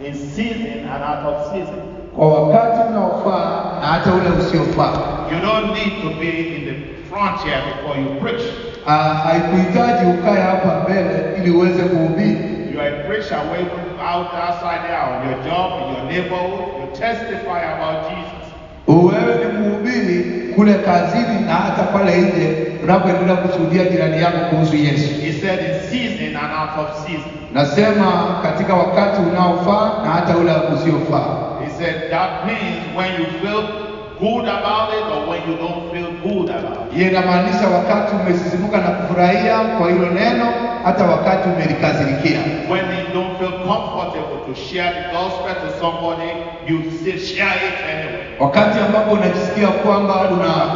In season and out of season. Kwa wakati unaofaa na hata ule usiofaa. You don't need to be in the front here before you preach. Haikuhitaji ukae hapa mbele ili uweze kuhubiri. You are a preacher way outside there on your job, in your neighborhood. You testify about Jesus. Wewe ni mhubiri kule kazini na hata pale nje unapoendelea kushuhudia jirani yako kuhusu Yesu. He said in season and out of season. Nasema katika wakati unaofaa na hata ule usiofaa. He said that means when you feel good about it or when you don't feel good about it. Yeye inamaanisha wakati umesisimuka na kufurahia kwa hilo neno, hata wakati umelikasirikia. When you don't feel comfortable to share the gospel to somebody, you still share it anyway. Wakati ambapo unajisikia kwamba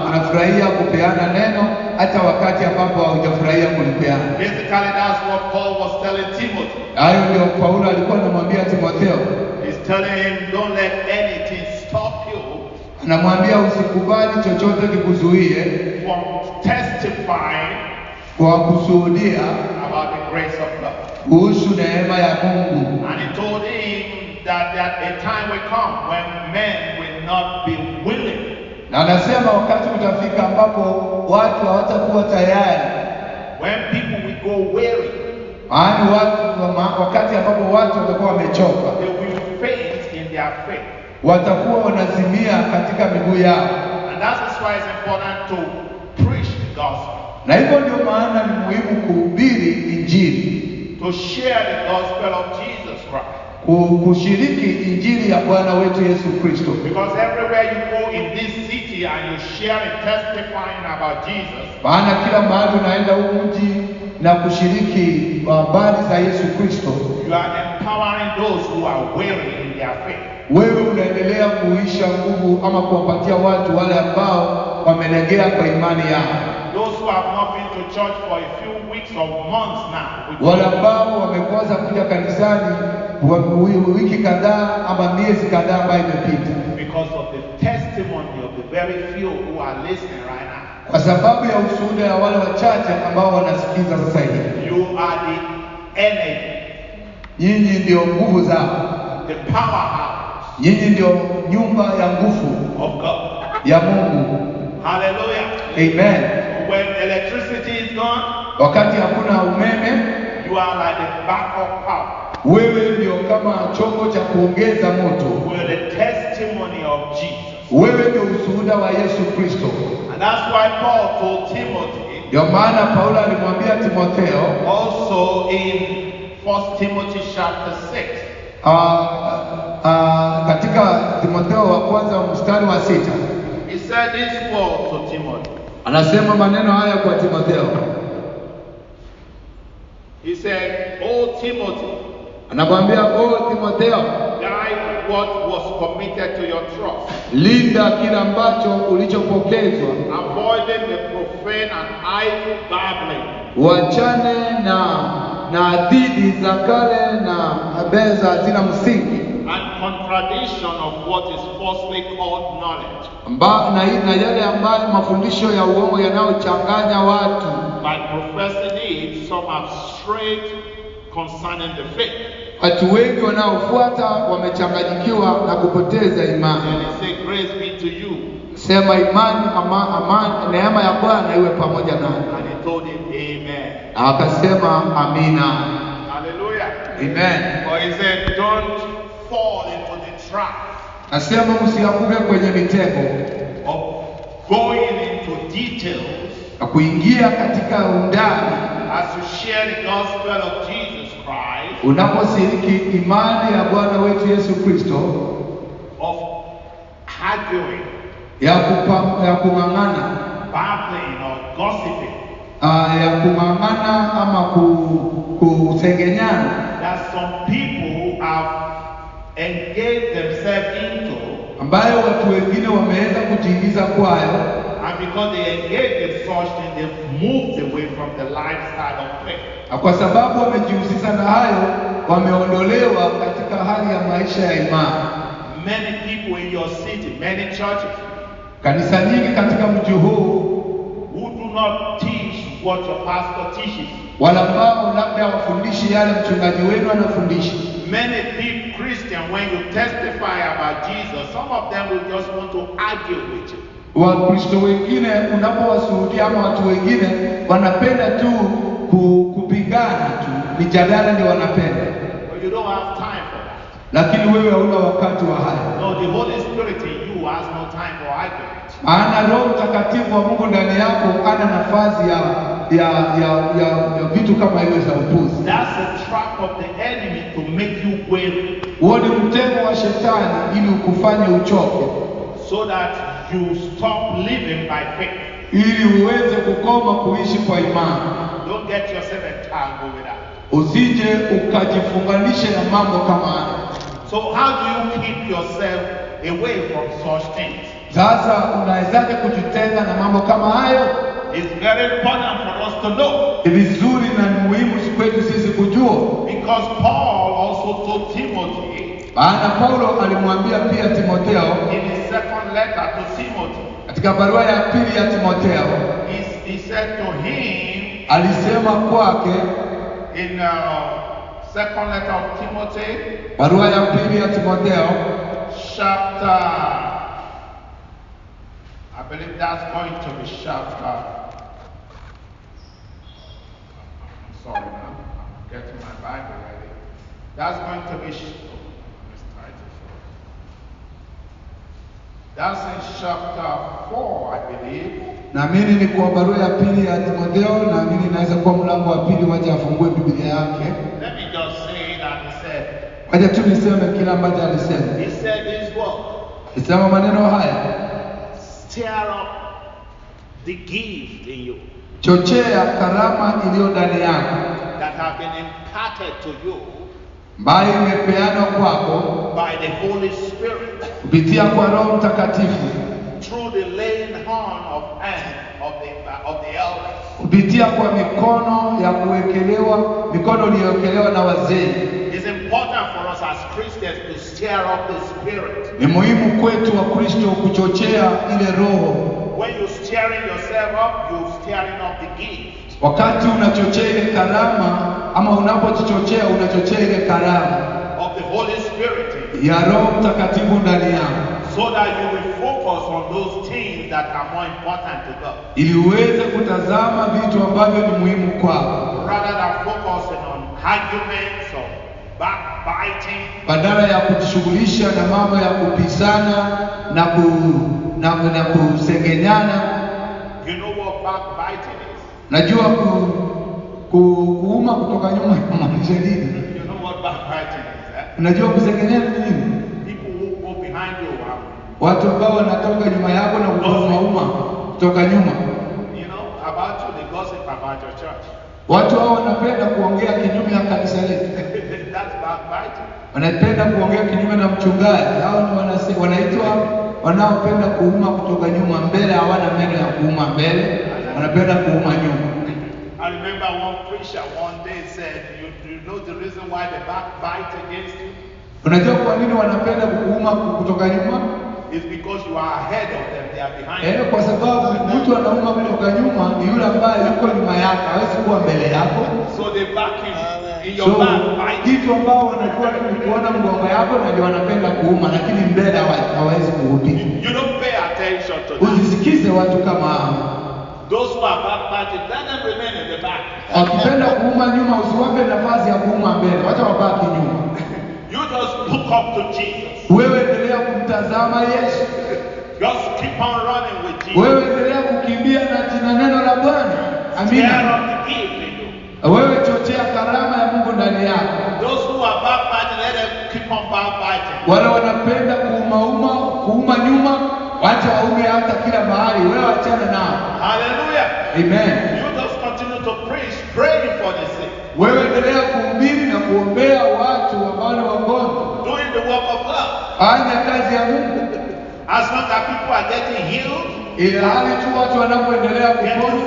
unafurahia kupeana neno, hata wakati ambapo hujafurahia kulipeana. Basically that's what Paul was telling Timothy. Hayo ndio Paulo alikuwa anamwambia Timotheo. He's telling him don't let anything stop you. Anamwambia usikubali chochote kikuzuie from testifying kwa kushuhudia about the grace of God. Kuhusu neema ya Mungu. And he told him that a time will come when men will not be willing. Na anasema wakati utafika ambapo watu hawatakuwa tayari. When people will go weary. Yaani wakati ambapo watu watakuwa wamechoka. They will faint in their faith. Watakuwa wanazimia katika miguu yao. And that is why it's important to preach the gospel. Na hivyo ndio maana ni muhimu kuhubiri injili. To share the gospel of Jesus Christ. Kushiriki injili ya Bwana wetu Yesu Kristo. Because everywhere you go in this city and you share and testifying about Jesus. Maana kila mahali unaenda huu mji na kushiriki habari za Yesu Kristo. You are empowering those who are weary in their faith. Wewe unaendelea kuisha nguvu ama kuwapatia watu wale ambao wamelegea kwa imani yao. Those who have not been to church for a few weeks or months now. Wale ambao wamekosa kuja kanisani wiki kadhaa ama miezi kadhaa ambayo imepita. Because of the testimony of the very few who are listening right now. Kwa sababu ya ushuhuda ya wale wachache ambao wanasikiza sasa hivi. You are the energy. Nyinyi ndio nguvu zao. The powerhouse. Nyinyi ndio nyumba ya nguvu of God. Ya Mungu. Hallelujah. Amen. When electricity is gone, wakati hakuna umeme, you are like the backup power. Wewe ndio kama chombo cha kuongeza moto. You are the testimony of Jesus. Wewe ndio ushuhuda wa Yesu Kristo. And that's why Paul told Timothy. Ndio maana Paulo alimwambia Timotheo. Also in 1 Timothy chapter 6. Katika Timotheo wa kwanza mstari wa 6. He said this word to Timothy. Anasema maneno haya kwa Timotheo. He said, "O Timothy." Anamwambia Timotheo. Guide what was committed to your trust. Linda kile ambacho ulichopokezwa. Avoiding the profane and idle babbling. Wachane na hadithi za kale na habari za hazina msingi. And contradiction of what is falsely called knowledge. Na yale ambayo mafundisho ya uongo yanayochanganya watu. By professing it, some have strayed concerning the faith. Watu wengi wanaofuata wamechanganyikiwa na kupoteza imani. And he said, "Grace be to you." Sema imani, amani, neema ya Bwana iwe pamoja nawe. And he told him, "Amen." Akasema amina. Hallelujah. Amen. But he said, "Don't fall into the trap." Nasema msianguke kwenye mitego of going into details. Na kuingia katika undani. As you share the gospel of Jesus Christ. Unaposhiriki imani ya Bwana wetu Yesu Kristo. Of arguing. Ya kung'ang'ana. Babbling or gossiping. Ya kung'ang'ana ama kusengenyana. That some people have engaged themselves into. Ambayo watu wengine wameweza kujiingiza kwayo. And because they engage in such things, they've moved away from the lifestyle of faith. Kwa sababu wamejihusisha na hayo, wameondolewa katika hali ya maisha ya imani. Many people in your city, many churches. Kanisa nyingi katika mji huu. Who do not teach what your pastor teaches. wala ambao labda wafundishi yale mchungaji wenu anafundisha. Many big Christians, when you testify about Jesus, some of them will just want to argue with you. Wakristo wengine unapowashuhudia ama watu wengine wanapenda tu kupigana tu, mijadala ndio wanapenda. But you don't have time for that. Lakini wewe hauna wakati wa haya. No, the Holy Spirit in you has no time for argument. Maana Roho Mtakatifu wa Mungu ndani yako ana nafasi ya vitu kama hiyo za upuzi. That's a trap of the enemy to make you weary. Huo ni mtego wa shetani ili ukufanye uchoke. So that you stop living by faith. Ili uweze kukoma kuishi kwa imani. Don't get yourself entangled with that. Usije ukajifunganishe na mambo kama hayo. So how do you keep yourself away from such things? Sasa unawezaje kujitenga na mambo kama hayo? It's very important for us to know. Ni vizuri na ni muhimu kwetu sisi kujua. Because Paul also told Timothy. Maana Paulo alimwambia pia Timotheo In his second letter to Timothy. Katika barua ya pili ya Timotheo. He said to him. Alisema kwake. In second letter of Timothy. Barua ya pili ya Timotheo. Chapter. I believe that's going to be chapter. I'm sorry, man. I'm getting my Bible ready. That's going to be. That's in chapter 4, I believe. Naamini ni kwa barua ya pili ya Timotheo, naamini inaweza kuwa mlango wa pili, waje afungue Biblia yake. Let me just say that he said. Waje tu niseme kila ambacho alisema. He said this word. Alisema maneno haya. Stir up the gift in you. Chochea karama iliyo ndani yako. That have been imparted to you. Ambayo imepeanwa kwako. By the Holy Spirit. Kupitia kwa Roho Mtakatifu. Through the laying on of hands of the elders. Kupitia kwa mikono ya kuwekelewa, mikono iliyowekelewa na wazee. It's important for us as Christians to stir up the Spirit. Ni muhimu kwetu wa Kristo kuchochea ile roho. When you're stirring yourself up, you're stirring up the gift. Wakati unachochea ile karama ama unapojichochea unachochea ile karama of the Holy Spirit ya Roho Mtakatifu ndani yako. So that you will focus on those things that are more important to God. Ili uweze kutazama vitu ambavyo ni muhimu kwako. Rather than focusing on arguments or backbiting. Badala ya kujishughulisha na mambo ya kupizana na kusengenyana. You know what backbiting is? Najua kuuma kutoka nyuma maanisha nini? You know what backbiting is, eh? Unajua kusengenyana ni nini? People who go behind you. Watu ambao wanatoka nyuma yako na kuuma kutoka nyuma. You know about you, they gossip about your church. Watu hao wanapenda kuongea kinyume ya kanisa letu. That's backbiting. Wanapenda kuongea kinyume na mchungaji. Hao ni wanaitwa wanaopenda kuuma kutoka nyuma, mbele hawana meno ya kuuma mbele, wanapenda kuuma nyuma. I remember one preacher one day said, you know the reason why they backbite against you? Unajua kwa nini wanapenda kukuuma kutoka nyuma? It's because you are ahead of them, they are behind you. Kwa sababu mtu anauma kutoka nyuma ni yule ambaye yuko nyuma yako, hawezi kuwa mbele yako. So they back him in your back. Kitu ambao wanajua ni kuona mgongo yako na ndio wanapenda kuuma, lakini mbele hawezi kuhubiri. You don't pay attention to that. Usisikize watu kama hao. Those who are backbiting, let them remain in the back. Wakipenda kuuma nyuma, usiwape nafasi ya kuuma mbele, wacha wabaki nyuma. You just look up to Jesus. Wewe endelea kumtazama Yesu. Just keep on running with Jesus. Wewe endelea kukimbia na jina neno la Bwana. Amina. Wewe chochea karama ya Mungu ndani yako. Those who are backbiting, let them keep on backbiting. Wale wanapenda kuuma nyuma, wacha waume hata kila mahali. Wewe achana nao. Hallelujah. Amen. You just continue to preach, praying for the sick. Wewe endelea kuhubiri na kuombea watu ambao ni wagonjwa. Doing the work of God. Fanya kazi ya Mungu. As long as people are getting healed, ili hali tu watu wanapoendelea kupona,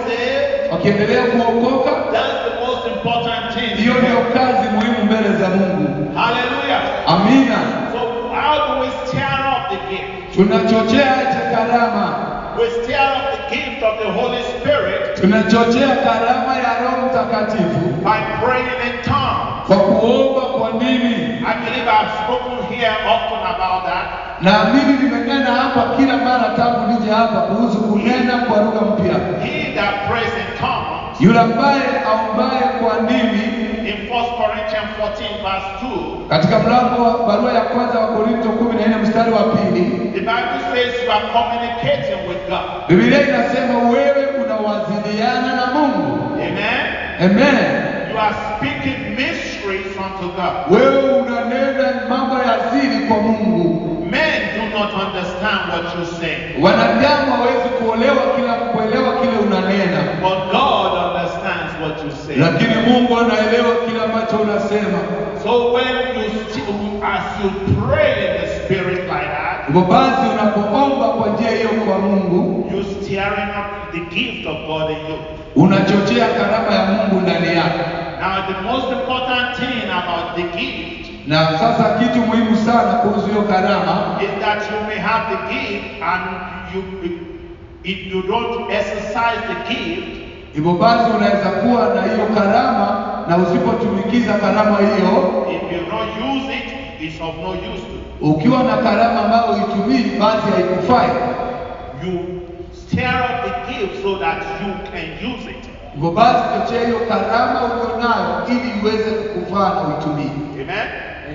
wakiendelea kuokoka, that's the most important thing. Hiyo ndio kazi muhimu mbele za Mungu. Hallelujah. Amina. So how do we stir up the gift? Tunachochea karama. We stir up the gift of the Holy Spirit tunachochea karama ya Roho Mtakatifu by praying in tongues. kwa kuomba kwa ndimi. I believe I've spoken here often about that. Na mimi nimenena hapa kila mara tangu nije hapa kuhusu kunena kwa lugha mpya. He that prays in tongues, Yule ambaye aombaye kwa ndimi, in 1 Corinthians 14 verse 2, katika mlango wa barua ya kwanza wa Korinto 14 mstari wa 2, the Bible says you are communicating with God. Biblia inasema wewe unawasiliana na Mungu. Amen. Amen. You are speaking mysteries unto God. Wewe unanena mambo ya siri kwa Mungu. Men do not understand what you say, Wanadamu hawezi kuelewa kile unanena, but God understands what you say. lakini Mungu anaelewa kile ambacho unasema. So when as you pray in the Spirit like that, Hivyo basi unapoomba kwa njia hiyo kwa Mungu, you're stirring up the gift of God in you. unachochea karama ya Mungu ndani yako. Now the most important thing about the gift Na sasa kitu muhimu sana kuhusu hiyo karama is that you may have the gift and if you don't exercise the gift, hivyo basi unaweza kuwa na hiyo karama na usipotumikiza karama hiyo, if you don't use it, it's of no use to you. ukiwa na karama ambayo uitumii basi haikufai. You stir up the gift so that you can use it. Hivyo basi chochea hiyo karama ulionayo ili iweze kukufaa na uitumie. Amen?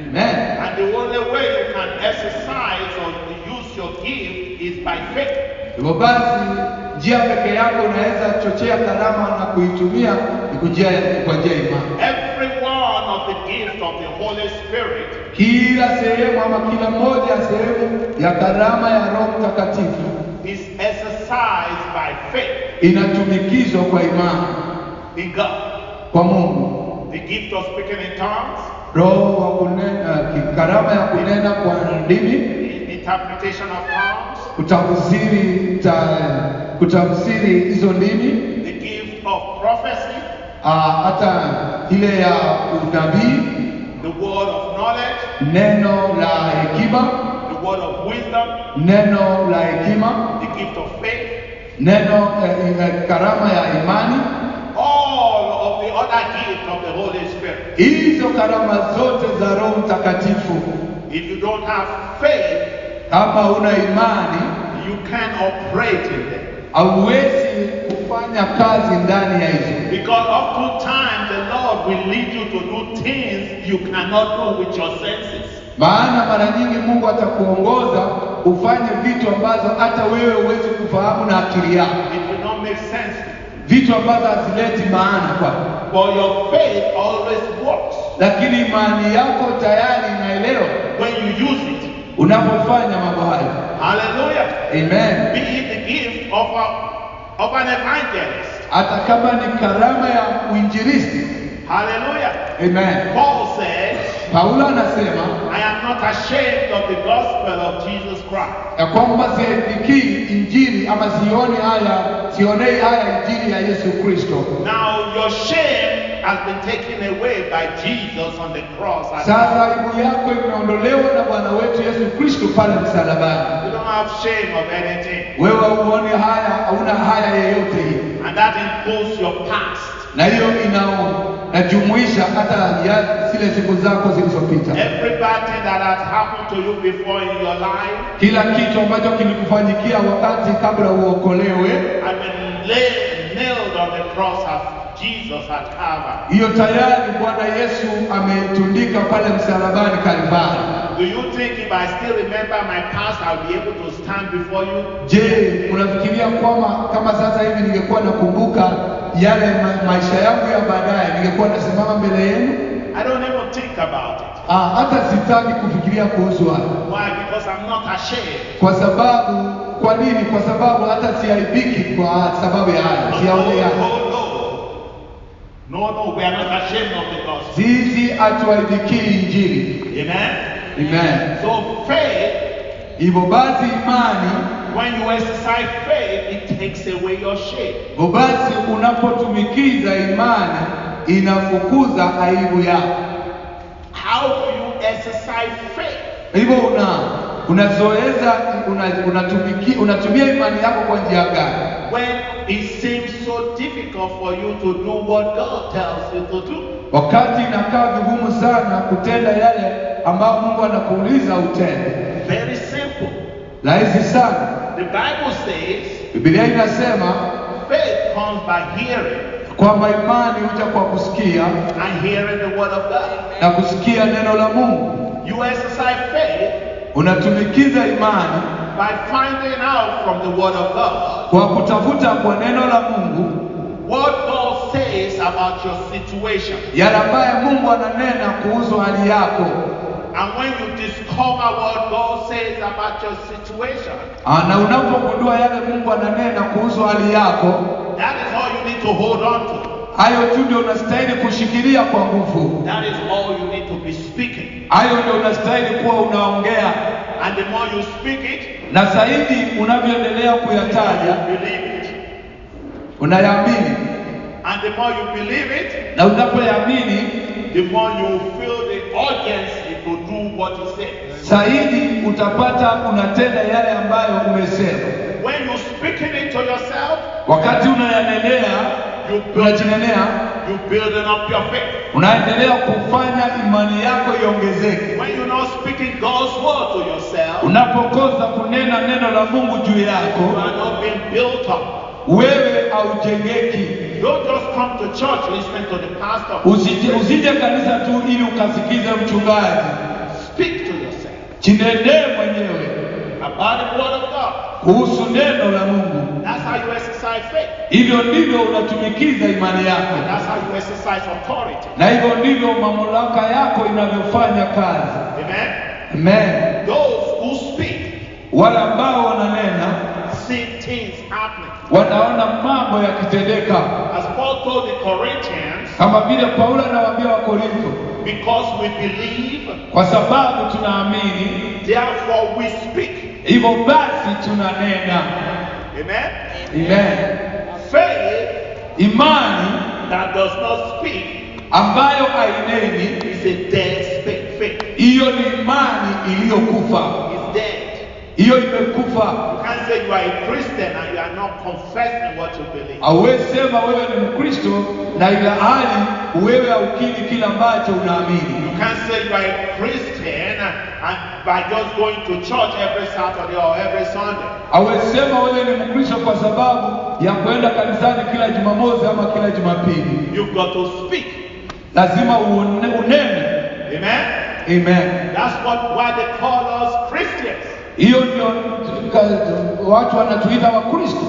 Amen. And the only way you can exercise or use your gift is by faith. Hivyo basi njia pekee yako unaweza chochea karama na kuitumia ni kwa njia ya imani. Every one of the gifts of the Holy Spirit Kila sehemu ama kila moja ya sehemu ya karama ya Roho Mtakatifu is exercised by faith inatumikizwa kwa imani in God. kwa Mungu. The gift of speaking in tongues, Roho wa kunena, karama ya kunena kwa ndimi, interpretation of tongues, kutafsiri hizo ndimi, the gift of prophecy, hata ile ya unabii, the word of knowledge, neno la hekima, the word of wisdom, neno la hekima, the gift of faith, neno karama ya imani. all of the other gifts of the Holy Spirit. Hizo karama zote za Roho Mtakatifu, If you don't have faith, kama una imani, you can operate in them. hauwezi kufanya kazi ndani ya hizo. Because oftentimes the Lord will lead you to do things you cannot do with your senses. Maana mara nyingi Mungu atakuongoza ufanye vitu ambazo hata wewe huwezi kufahamu na akili yako, It will not make sense. vitu ambazo hazileti maana kwako, But your faith always works lakini imani yako tayari inaelewa when you use it. unapofanya mambo hayo. Hallelujah. Amen. Be it the gift of an evangelist. Hata kama ni karama ya uinjilisti. Hallelujah. Amen. Paul says, Paulo anasema I am not ashamed of the gospel of Jesus Christ. ya kwamba siaibikii injili ama sionei haya injili ya Yesu Kristo. Now your shame has been taken away by Jesus on the cross. Sasa aibu yako imeondolewa na Bwana wetu Yesu Kristo pale msalabani. You don't have shame of anything. Wewe huoni haya, hauna haya yeyote hii. And that includes your past. Na hiyo inajumuisha hata zile siku zako zilizopita. Every bad thing that has happened to you before in your life Kila kitu ambacho kilikufanyikia wakati kabla uokolewe, has been nailed on the cross of Jesus at Calvary. hiyo tayari Bwana Yesu ametundika pale msalabani Kalvari. Do you think if I still remember my past, I'll be able to stand before you? Je, unafikiria kwamba kama sasa hivi ningekuwa nakumbuka yale maisha yangu ya baadaye ningekuwa nasimama mbele yenu? I don't even think about it. Hata sitaki kufikiria kuhusu hayo. Why? Because I'm not ashamed. Kwa nini? Kwa sababu hata siaibiki kwa sababu ya hayo. Siaone hayo. No, we are not ashamed of the gospel. Sisi hatuaibiki injili. Amen? Amen. So faith, Hivyo basi imani, when you exercise faith, it takes away your shame. hivyo basi unapotumikiza imani inafukuza aibu yako. How do you exercise faith? Hivyo unatumia imani yako kwa njia gani? When it seems so difficult for you to do what God tells you to do. Wakati inakaa vigumu sana kutenda yale ambayo Mungu anakuuliza utende. Very simple. Rahisi sana. The Bible says, Biblia inasema faith comes by hearing, kwamba imani huja kwa kusikia, and hearing the word of God. na kusikia neno la Mungu. You exercise faith Unatumikiza imani by finding out from the word of God kwa kutafuta kwa neno la Mungu what God says about your situation. yale ambayo Mungu ananena kuhusu hali yako. And when you discover what God says about your situation, Na unapogundua yale Mungu ananena kuhusu hali yako, that is all you need to hold on to. hayo tu ndio unastahili kushikilia kwa nguvu. That is all you need to be speaking. Hayo ndio unastahili kuwa unaongea. And the more you speak it, Na zaidi unavyoendelea kuyataja, believe it. unayaamini. And the more you believe it, Na unapoyaamini, the more you feel the urgency to do what he says. zaidi utapata unatenda yale ambayo umesema. When you speaking it to yourself, Wakati unayanenea, unajinenea, you building up your faith. unaendelea kufanya imani yako iongezeke. When you're not speaking God's word to yourself, Unapokosa kunena neno la Mungu juu you yako, are not being built up. wewe haujengeki. Don't just come to church listening to the pastor. Usije kanisa tu ili ukasikize mchungaji. Speak to yourself Jinenee mwenyewe about the word of God. kuhusu neno la Mungu. That's how you exercise faith. Hivyo ndivyo unatumikiza imani yako, And that's how you exercise authority. na hivyo ndivyo mamlaka yako inavyofanya kazi. Amen. Amen. Those who speak Wale ambao wananena see things happening. wanaona mambo yakitendeka, As Paul told the Corinthians, kama vile Paulo anawaambia Wakorintho, because we believe, kwa sababu tunaamini, therefore we speak. hivyo basi tunanena. Amen. Amen. Faith Imani that does not speak ambayo haineni, is a dead faith. hiyo ni imani iliyokufa. It's dead. Hiyo imekufa. You can't say you are a Christian and you are not confessing what you believe. Hauwezi sema wewe ni Mkristo na ila hali wewe haukiri kile ambacho unaamini. You can't say you are a Christian and by just going to church every Saturday or every Sunday. Hauwezi sema wewe ni Mkristo kwa sababu ya kwenda kanisani kila Jumamosi ama kila Jumapili. You've got to speak. Lazima unene. Amen. Amen. That's why they call us Christians. Hiyo ndio watu wanatuita Wakristo.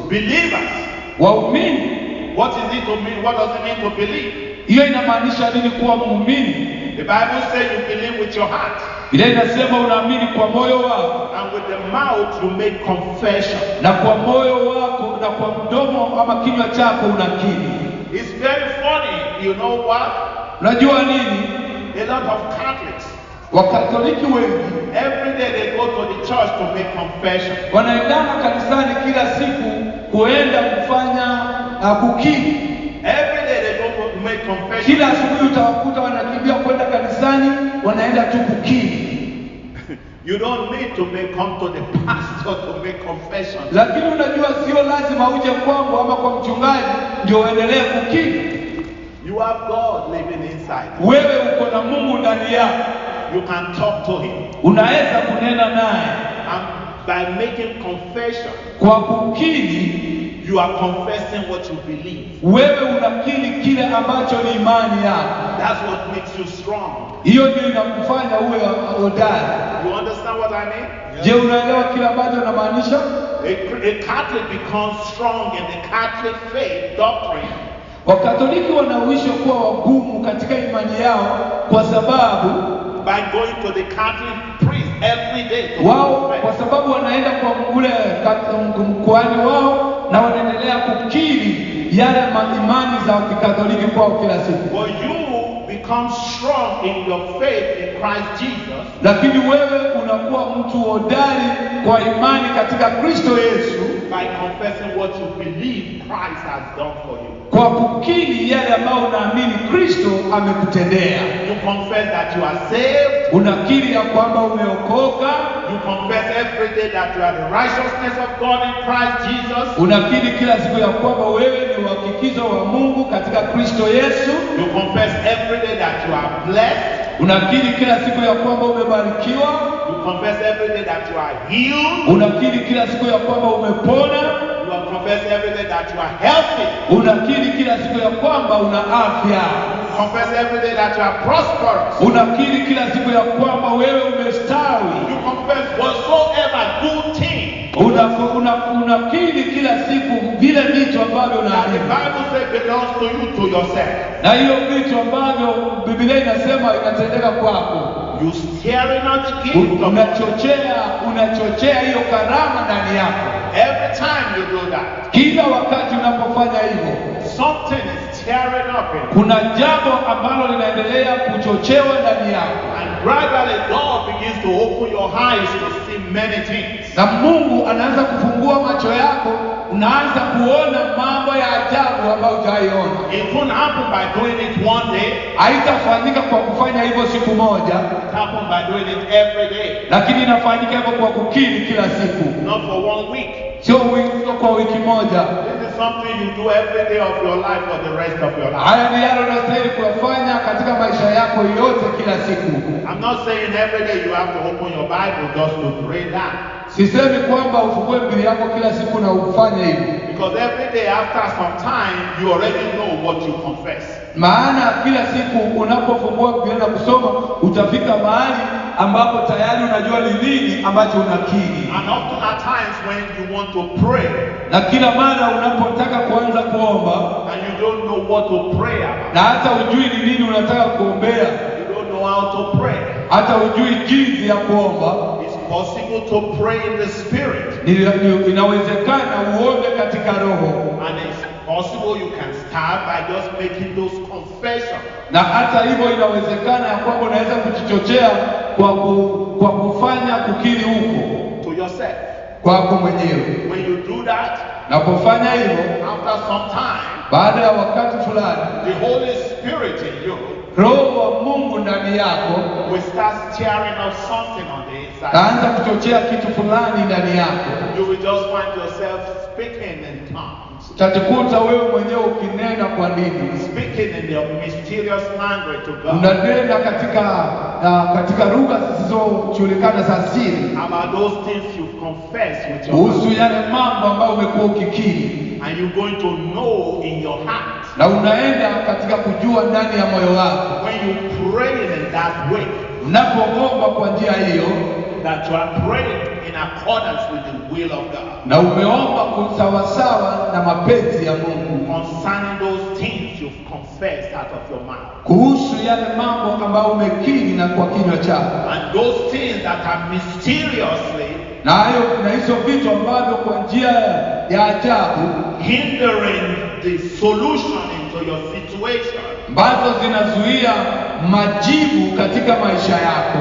Believers. Waumini. What is it to mean? What does it mean to believe? Hiyo inamaanisha nini kuwa muumini? The Bible says you believe with your heart. Biblia inasema unaamini kwa moyo wako, And with the mouth you make confession. na kwa moyo wako na kwa mdomo ama kinywa chako unakiri. It's very funny. You know what? Unajua nini? A lot of Catholics, Wakatoliki wengi every day they go to the church to make confession. wanaendana kanisani kila siku kuenda kufanya kukiri. Every day they go to make confession. Kila asubuhi utawakuta wanakimbia kwenda kanisani, wanaenda tu kukiri. You don't need to come to the pastor to make confession. Lakini unajua sio lazima uje kwangu ama kwa mchungaji ndio uendelee kukiri. You have God living inside. Wewe uko na Mungu ndani yako. You can talk to him. Unaweza kunena naye. And by making confession, Kwa kukiri, you are confessing what you believe. wewe unakiri kile ambacho ni imani yako. That's what makes you strong. Hiyo ndio inakufanya uwe hodari. You understand what I mean? Je, unaelewa kile ambacho unamaanisha? A Catholic becomes strong in the Catholic faith doctrine Wakatoliki wanauishwa kuwa wagumu katika imani yao kwa sababu by going to the Catholic priest every day to wao, confess. kwa sababu wanaenda kwa ule mkuhani wao na wanaendelea kukiri yale imani za Kikatoliki kwao kila siku. But you become strong in your faith in Christ Jesus. Lakini wewe unakuwa mtu hodari kwa imani katika Kristo Yesu by confessing what you believe Christ has done for you. Kwa kukiri yale ambayo unaamini Kristo amekutendea. You confess that you are saved. Unakiri ya kwamba umeokoka. You confess every day that you are the righteousness of God in Christ Jesus. Unakiri kila siku ya kwamba wewe ni uhakikisho wa Mungu katika Kristo Yesu. You confess every day that you are blessed. Unakiri kila siku ya kwamba umebarikiwa. You confess every day that you are healed. Unakiri kila siku ya kwamba umepona. You confess every day that you are healthy. Unakiri kila siku ya kwamba una afya. You confess every day that you are prosperous. Unakiri kila siku ya kwamba wewe umestawi. You confess whatsoever good thing. Unakiri kila siku vile vitu ambavyo The Bible says belongs to you, to yourself. na hiyo vitu ambavyo Biblia inasema inatendeka kwako. You stirring out the gift of Unachochea hiyo karama ndani yako. every time you do that. Kila wakati unapofanya hivyo, Something is stirring up in you. kuna jambo ambalo linaendelea kuchochewa ndani yako. And gradually God begins to open your eyes to see many things. Na Mungu anaanza kufungua macho yako, unaanza kuona mambo ya ajabu ambayo hujaiona. It won't happen by doing it one day. Haitafanyika kwa kufanya hivyo siku moja, It happens by doing it every day. lakini inafanyika hivyo kwa kukiri kila siku. Not for 1 week. Sio kwa wiki moja. This is something you do every day of your life for the rest of your life. Haya ni yale unastahili kuyafanya katika maisha yako yote kila siku. I'm not saying every day you have to open your Bible just to pray that. Sisemi kwamba ufungue Biblia yako kila siku na ufanye hivyo. Because every day after some time, you already know what you confess. Maana kila siku unapofungua Biblia na kusoma, utafika mahali ambapo tayari unajua ni nini ambacho unakiri. And often at times when you want to pray, Na kila mara unapotaka kuanza kuomba, and you don't know what to pray about, na hata ujui ni nini unataka kuombea, you don't know how to pray, hata ujui jinsi ya kuomba, it's possible to pray in the Spirit. inawezekana uombe katika roho. And it's possible you can start by just making those confessions. Na hata hivyo inawezekana ya kwamba unaweza kujichochea kwa kufanya kukiri huko To yourself. kwako mwenyewe. When you do that, Na kufanya hivyo, after some time, baada ya wakati fulani, the Holy Spirit in you Roho wa Mungu ndani yako will start stirring up something on the inside. taanza kuchochea kitu fulani ndani yako. You will just find yourself speaking in tongues, Utajikuta wewe mwenyewe ukinena kwa nini, speaking in the mysterious language to God unanena katika lugha zisizojulikana za siri about those things you've confessed with your kuhusu mouth. yale mambo ambayo umekuwa ukikiri, And you're going to know in your heart na unaenda katika kujua ndani ya moyo wako. when you pray in that way Unapoomba kwa njia hiyo, that you are praying in accordance with the will of God na umeomba sawasawa na mapenzi ya Mungu concerning those things you've confessed out of your mouth. kuhusu yale mambo ambayo umekiri na kwa kinywa chako, And those things that are mysteriously na hizo vitu ambavyo kwa njia ya ajabu hindering the solution into your situation, ambazo zinazuia majibu katika maisha yako,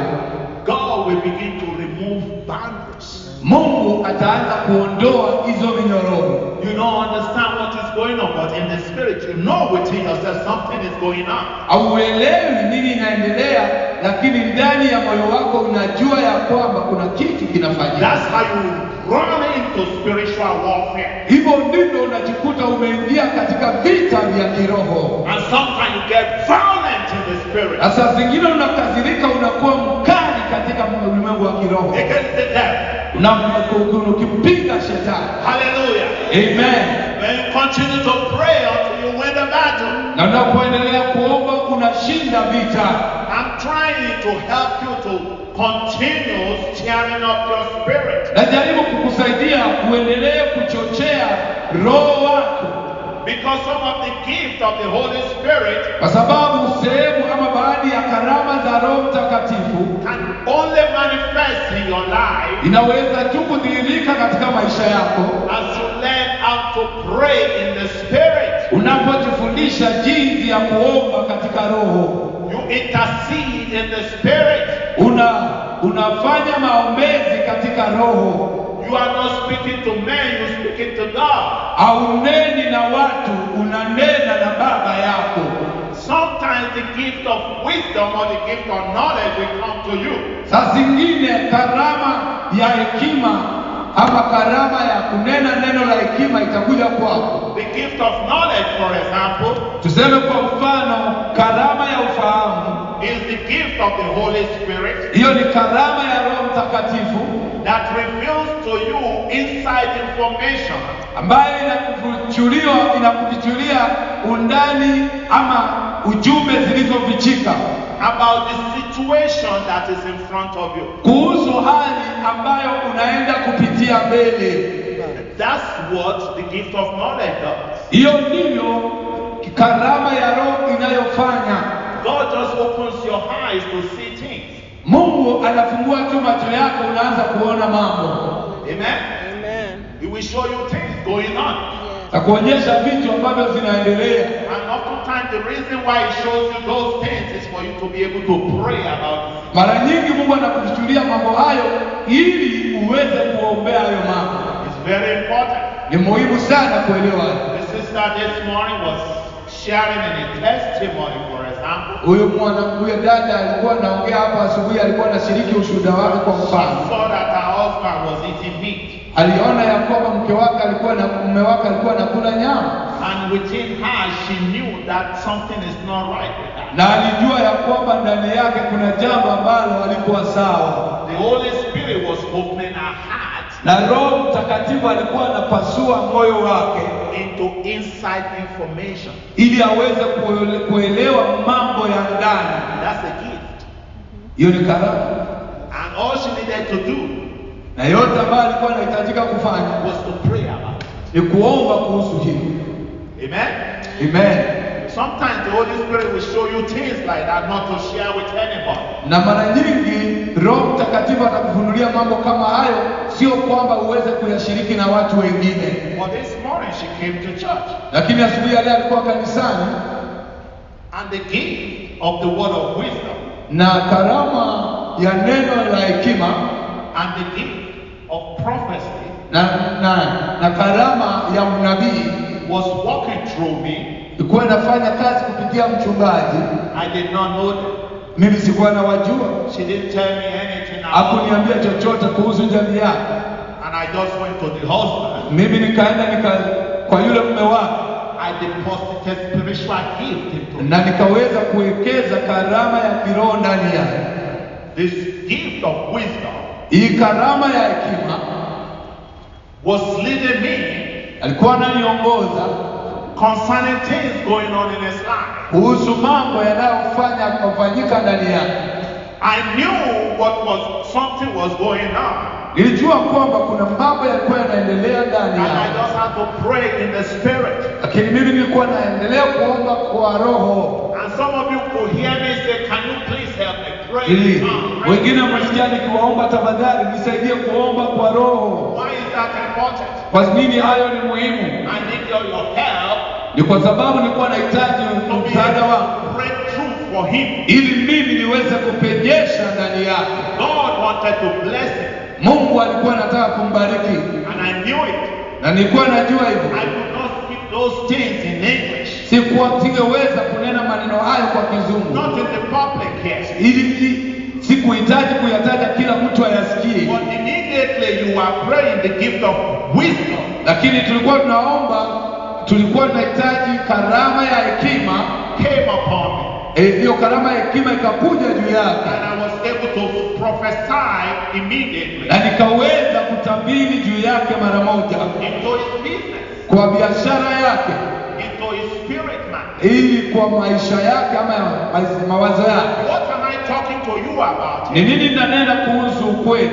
God will begin to remove boundaries. Mungu ataanza kuondoa hizo minyororo. You don't understand what is going on, but in the spirit you know within yourself something is going on. Hauelewi nini inaendelea, lakini ndani ya moyo wako unajua ya kwamba kuna kitu kinafanyika. That's how you run into spiritual warfare. Hivyo ndivyo unajikuta umeingia katika vita vya kiroho. And sometimes you get violent in the spirit Na saa zingine unakasirika, unakuwa mkali katika ulimwengu wa kiroho, against the devil. ukimpinga shetani. Hallelujah. Amen. When you continue to pray until you win the battle. Na unapoendelea kuomba unashinda vita. I'm trying to help you to continue stirring up your spirit. Najaribu kukusaidia uendelee kuchochea roho wako, Because some of the gifts of the Holy Spirit kwa sababu sehemu ama baadhi ya karama za Roho Mtakatifu can only manifest in your life inaweza tu kudhihirika katika maisha yako as you learn how to pray in the Spirit. unapojifundisha jinsi ya kuomba katika roho. You intercede in the Spirit. Unafanya maombezi katika roho. You You are not speaking to men, you're speaking to God. Hauneni na watu, unanena na Baba yako. Sometimes the gift of wisdom or the gift of knowledge will come to you. Saa zingine karama ya hekima ama karama ya kunena neno la hekima itakuja kwako. The gift of knowledge, for example, Tuseme kwa mfano, karama ya ufahamu is the gift of the Holy Spirit hiyo ni karama ya Roho Mtakatifu that reveals to you inside information ambayo inakufichulia undani ama ujumbe zilizofichika about the situation that is in front of you. kuhusu hali ambayo unaenda kupitia mbele. That's what the gift of knowledge does. Hiyo ndivyo karama ya Roho inayofanya. God just opens your eyes to see things. Mungu anafungua tu macho yako, unaanza kuona mambo. Amen? Amen. He will show you things going on. Na kuonyesha vitu ambavyo zinaendelea. And oftentimes the reason why he shows you those things is for you to be able to pray about it. Mara nyingi Mungu anakufichulia mambo hayo ili uweze kuombea hayo mambo. It's very important. Ni muhimu sana kuelewa. The sister this morning was sharing a testimony, for example. Huyo dada alikuwa anaongea hapa asubuhi, alikuwa anashiriki ushuhuda wake kwa She mfano. saw that her husband was eating meat. Aliona ya kwamba mume wake alikuwa anakula nyama. And within her, she knew that something is not right with her. Na alijua ya kwamba ndani yake kuna jambo ambalo halikuwa sawa. The Holy Spirit was opening her heart Na Roho Mtakatifu alikuwa anapasua moyo wake into inside information. ili aweze kuelewa mambo ya ndani. That's a gift. Hiyo ni karama. And all she needed to do Na yote ambayo alikuwa anahitajika kufanya was to pray about it. ni kuomba kuhusu hilo. Amen? Amen. Sometimes the Holy Spirit will show you things like that not to share with anybody. Na mara nyingi Roho Mtakatifu atakufunulia mambo kama hayo, sio kwamba uweze kuyashiriki na watu wengine. But this morning she came to church. Lakini asubuhi ya leo alikuwa kanisani And the gift of the word of wisdom na karama ya neno la hekima and the gift of prophecy na karama ya unabii was walking through me. ilikuwa inafanya kazi kupitia mchungaji. I did not know them. Mimi sikuwa nawajua. She didn't tell me anything about Hakuniambia chochote kuhusu jamii yake. And I just went to the husband. Mimi nikaenda kwa yule mume wake I deposited spiritual gift into him. na nikaweza kuwekeza karama ya kiroho ndani yake. This gift of wisdom Hii karama ya hekima was leading me alikuwa ananiongoza concerning things going on in his life. kuhusu mambo kufanyika ndani yake. I knew something was going on. Nilijua kwamba kuna mambo yalikuwa yanaendelea ndani And I yake. just had to pray in the spirit. Lakini mimi nilikuwa naendelea kuomba kwa roho. And some of you could hear me say, can you please help me pray? Ili wengine wamesikia nikiwaomba, tafadhali nisaidie kuomba kwa roho. Why is that important? Kwa nini hayo ni muhimu? I need your help Ni kwa sababu nilikuwa nahitaji to be msaada able wako to break through for him. ili mimi niweze kupenyesha ndani yake. God wanted to bless him. Mungu alikuwa anataka kumbariki And I knew it. na nilikuwa najua hivyo. I could not speak those things in English. Singeweza kunena maneno hayo kwa Kizungu. Not in the public here. Ili sikuhitaji kuyataja kila mtu ayasikie. But immediately you are praying the gift of wisdom. Lakini tulikuwa tunahitaji karama ya hekima. Came upon me. Hiyo karama ya hekima ikakuja juu yake. And I was able to prophesy immediately Na nikaweza kutabiri juu yake mara moja into his business, kwa biashara yake, into his spirit man. ili kwa maisha yake ama mawazo yake. What am I talking to you about? Ni nini nanena kuhusu ukweli?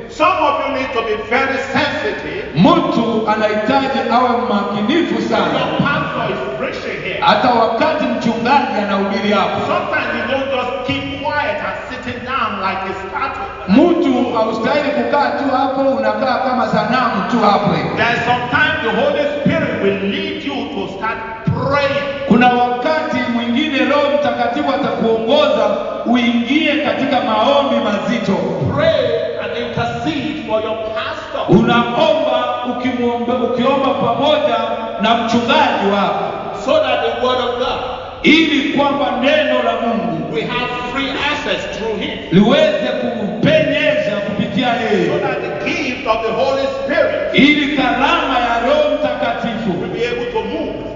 Some of you need to be very sensitive. Mtu anahitaji awe makinifu sana, Your pastor is preaching here. hata wakati mchungaji anahubiri hapo. Sometimes you don't just keep quiet and sitting down like a statue. Mtu haustahili kukaa tu hapo, unakaa kama sanamu tu hapo. There's sometimes the Holy Spirit will lead you to start praying. Kuna wakati mwingine Roho Mtakatifu atakuongoza uingie katika maombi mazito. Pray and intercede for your pastor. Unaomba ukiomba pamoja na mchungaji wako, so that the word of God, ili kwamba neno la Mungu we have free access through him, liweze kupenyeza kupitia yeye, so that the gift of the Holy Spirit ili karama ya Roho Mtakatifu will be able to move.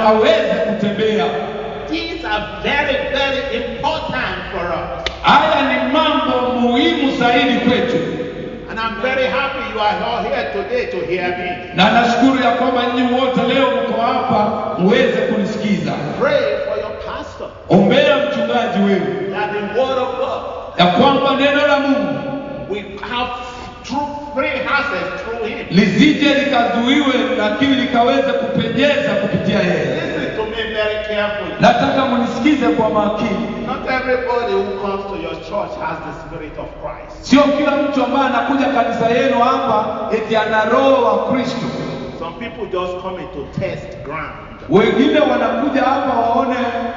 aweze kutembea. These are very, very important for us. Haya ni mambo muhimu zaidi kwetu. And I'm very happy you are all here today to hear me. Na nashukuru ya kwamba nyinyi wote leo mko hapa muweze kunisikiza. Pray for your pastor, Ombea mchungaji wenu that the word of God, ya kwamba neno la Mungu we have free access through him. lisije likazuiwe, lakini likaweze kupenyeza kupitia yeye. Listen to me very carefully. Nataka munisikize kwa makini. Not everybody who comes to your church has the Spirit of Christ. Sio kila mtu ambaye anakuja kanisa yenu hapa eti ana roho wa Kristo. Some people just come in to test ground. Wengine wanakuja hapa waone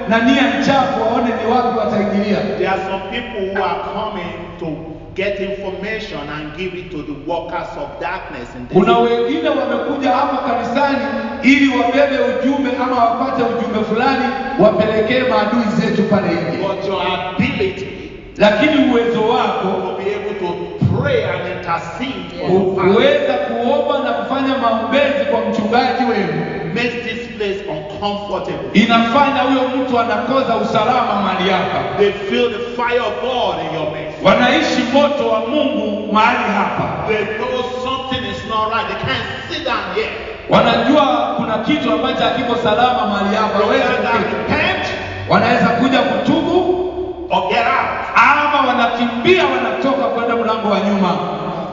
na nia chafu, waone ni wapi wataingilia. There are some people who are coming to get information and give it to the workers of darkness. Kuna wengine wamekuja hapa kanisani ili wabebe ujumbe ama wapate ujumbe fulani wapelekee maadui zetu pale nje. But your ability, lakini uwezo wako to be able to pray and intercede for kuweza kuomba na kufanya maombezi kwa mchungaji wenu makes this place uncomfortable. inafanya huyo mtu anakosa usalama mahali hapa. They feel the fire of God in your midst. Wanaishi moto wa Mungu mahali hapa. They know something is not right. They can't sit down here. Wanajua kuna kitu ambacho hakiko salama mahali hapa. Wanaweza kuja kutubu or get out. Ama wanakimbia wanatoka kwenda mlango wa nyuma.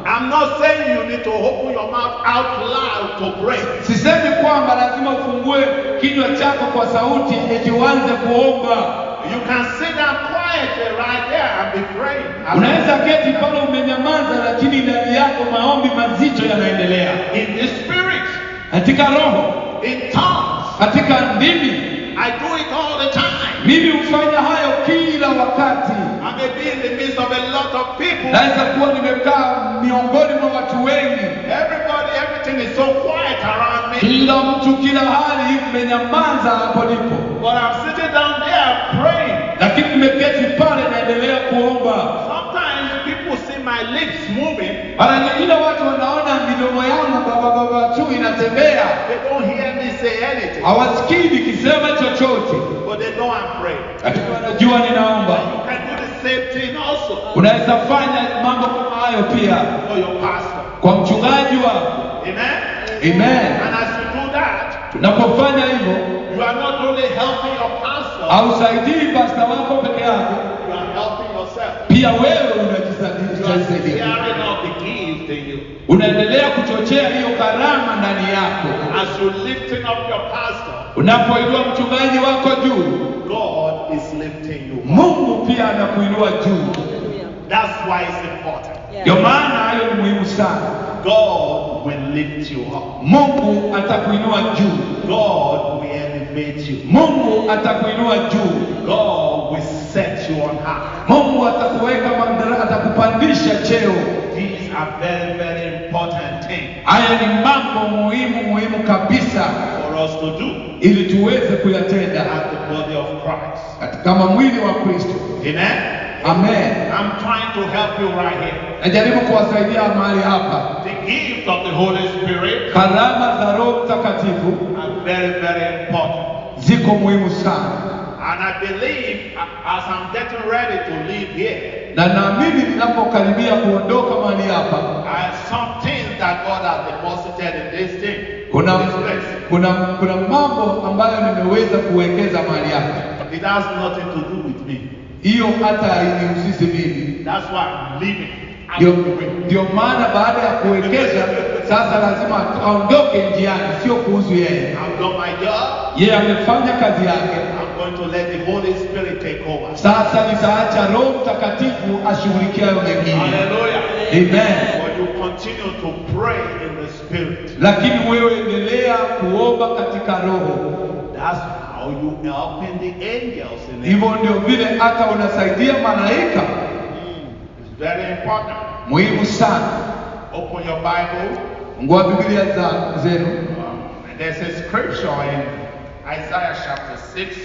I'm not saying you need to open your mouth out loud to pray. Sisemi kwamba lazima ufungue kinywa chako kwa sauti eti uanze kuomba. You can sit down quietly right there and be praying. Unaweza keti pale umenyamaza, lakini ndani yako maombi mazito yanaendelea. In the spirit, katika roho, in tongues, katika ndimi. I do it all the time. Mimi hufanya hayo kila wakati. I may be in the midst of a lot of people. Naweza kuwa nimekaa miongoni mwa watu wengi. Everything is so quiet around me. Kila mtu kila hali imenyamaza hapo nipo. But I'm sitting down there praying. Lakini nimeketi pale naendelea kuomba. Sometimes people see my lips moving. Mara nyingine watu wanaona midomo yangu baba tu inatembea. They don't hear me say anything. Hawasikii nikisema chochote. But they know I'm praying. Lakini wanajua ninaomba. You can do the same thing also. Unaweza fanya mambo kama hayo pia for your pastor. kwa mchungaji wako. Amen. Amen. And as you do that, tunapofanya hivyo, you are not only helping your pastor, hausaidii pastor wako peke yako, you are helping yourself. pia wewe You are unajisaidia. sharing out the gift in you. Unaendelea kuchochea hiyo karama ndani yako. As you lifting up your pastor, unapoinua mchungaji wako juu, God is lifting you. Mungu pia anakuinua juu. That's why it's important. Ndio maana hayo ni muhimu sana. God will lift you up. Mungu atakuinua juu. God will elevate you. Mungu atakuinua juu. God will set you on high. Mungu atakuweka madaraka, atakupandisha cheo. These are very, very important things. Haya ni mambo muhimu kabisa for us to do, ili tuweze kuyatenda as the body of Christ. kama mwili wa Kristo. Amen. Amen. I'm trying to help you right here. Najaribu kuwasaidia mahali hapa. The gift of the Holy Spirit, karama za Roho Mtakatifu, are very, very important. Ziko muhimu sana. And I believe as I'm getting ready to leave here, na naamini ninapokaribia kuondoka mahali hapa, some things that God has deposited in this thing. Kuna mambo ambayo nimeweza kuwekeza mahali hapa. It has nothing to do with me. Hiyo hata hainihusisi mimi. That's why I'm leaving. Ndio maana baada ya kuwekeza sasa lazima aondoke njiani, sio kuhusu yeye. I've done my job. Yeye amefanya kazi yake. I'm going to let the Holy Spirit take over. Sasa nitaacha Roho Mtakatifu ashughulikie hayo mengine. Hallelujah. Amen. But you continue to pray in the Spirit. Lakini wewe endelea kuomba katika Roho. That's how you help in the angels in the hivyo ndio vile hata unasaidia malaika. It's very important. Muhimu sana. Open your Bible. Ngua Biblia zenu. And there's a scripture in Isaiah chapter 6.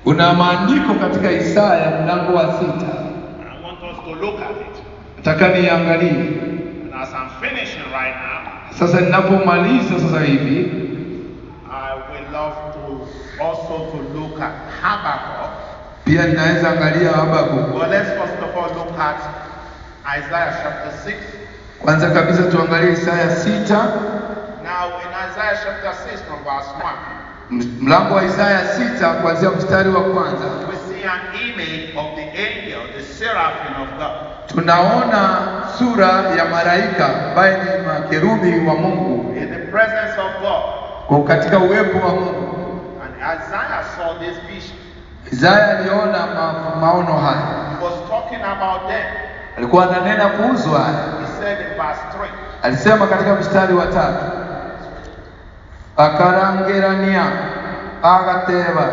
Kuna maandiko katika Isaya mlango wa 6. I want us to look at it. Nataka niangalie. And as I'm finishing right now, sasa ninapomaliza sasa hivi, I would love to also to look at Habakkuk. Pia ninaweza angalia Habakkuk. Well, let's first of all look at Isaiah chapter 6. Kwanza kabisa tuangalie Isaya 6. Now in Isaiah chapter 6 from verse 1. Mlango wa Isaya 6 kuanzia mstari wa kwanza. We see an image of the angel, the seraphim of God. Tunaona sura ya malaika ambaye ni makerubi wa Mungu. In the presence of God. Kwa katika uwepo wa Mungu. And Isaiah saw this vision. Isaya aliona maono haya. He was talking about them. Alikuwa ananena kuhusu haya. He said in verse 3. Alisema katika mstari wa 3. Akarangerania agateba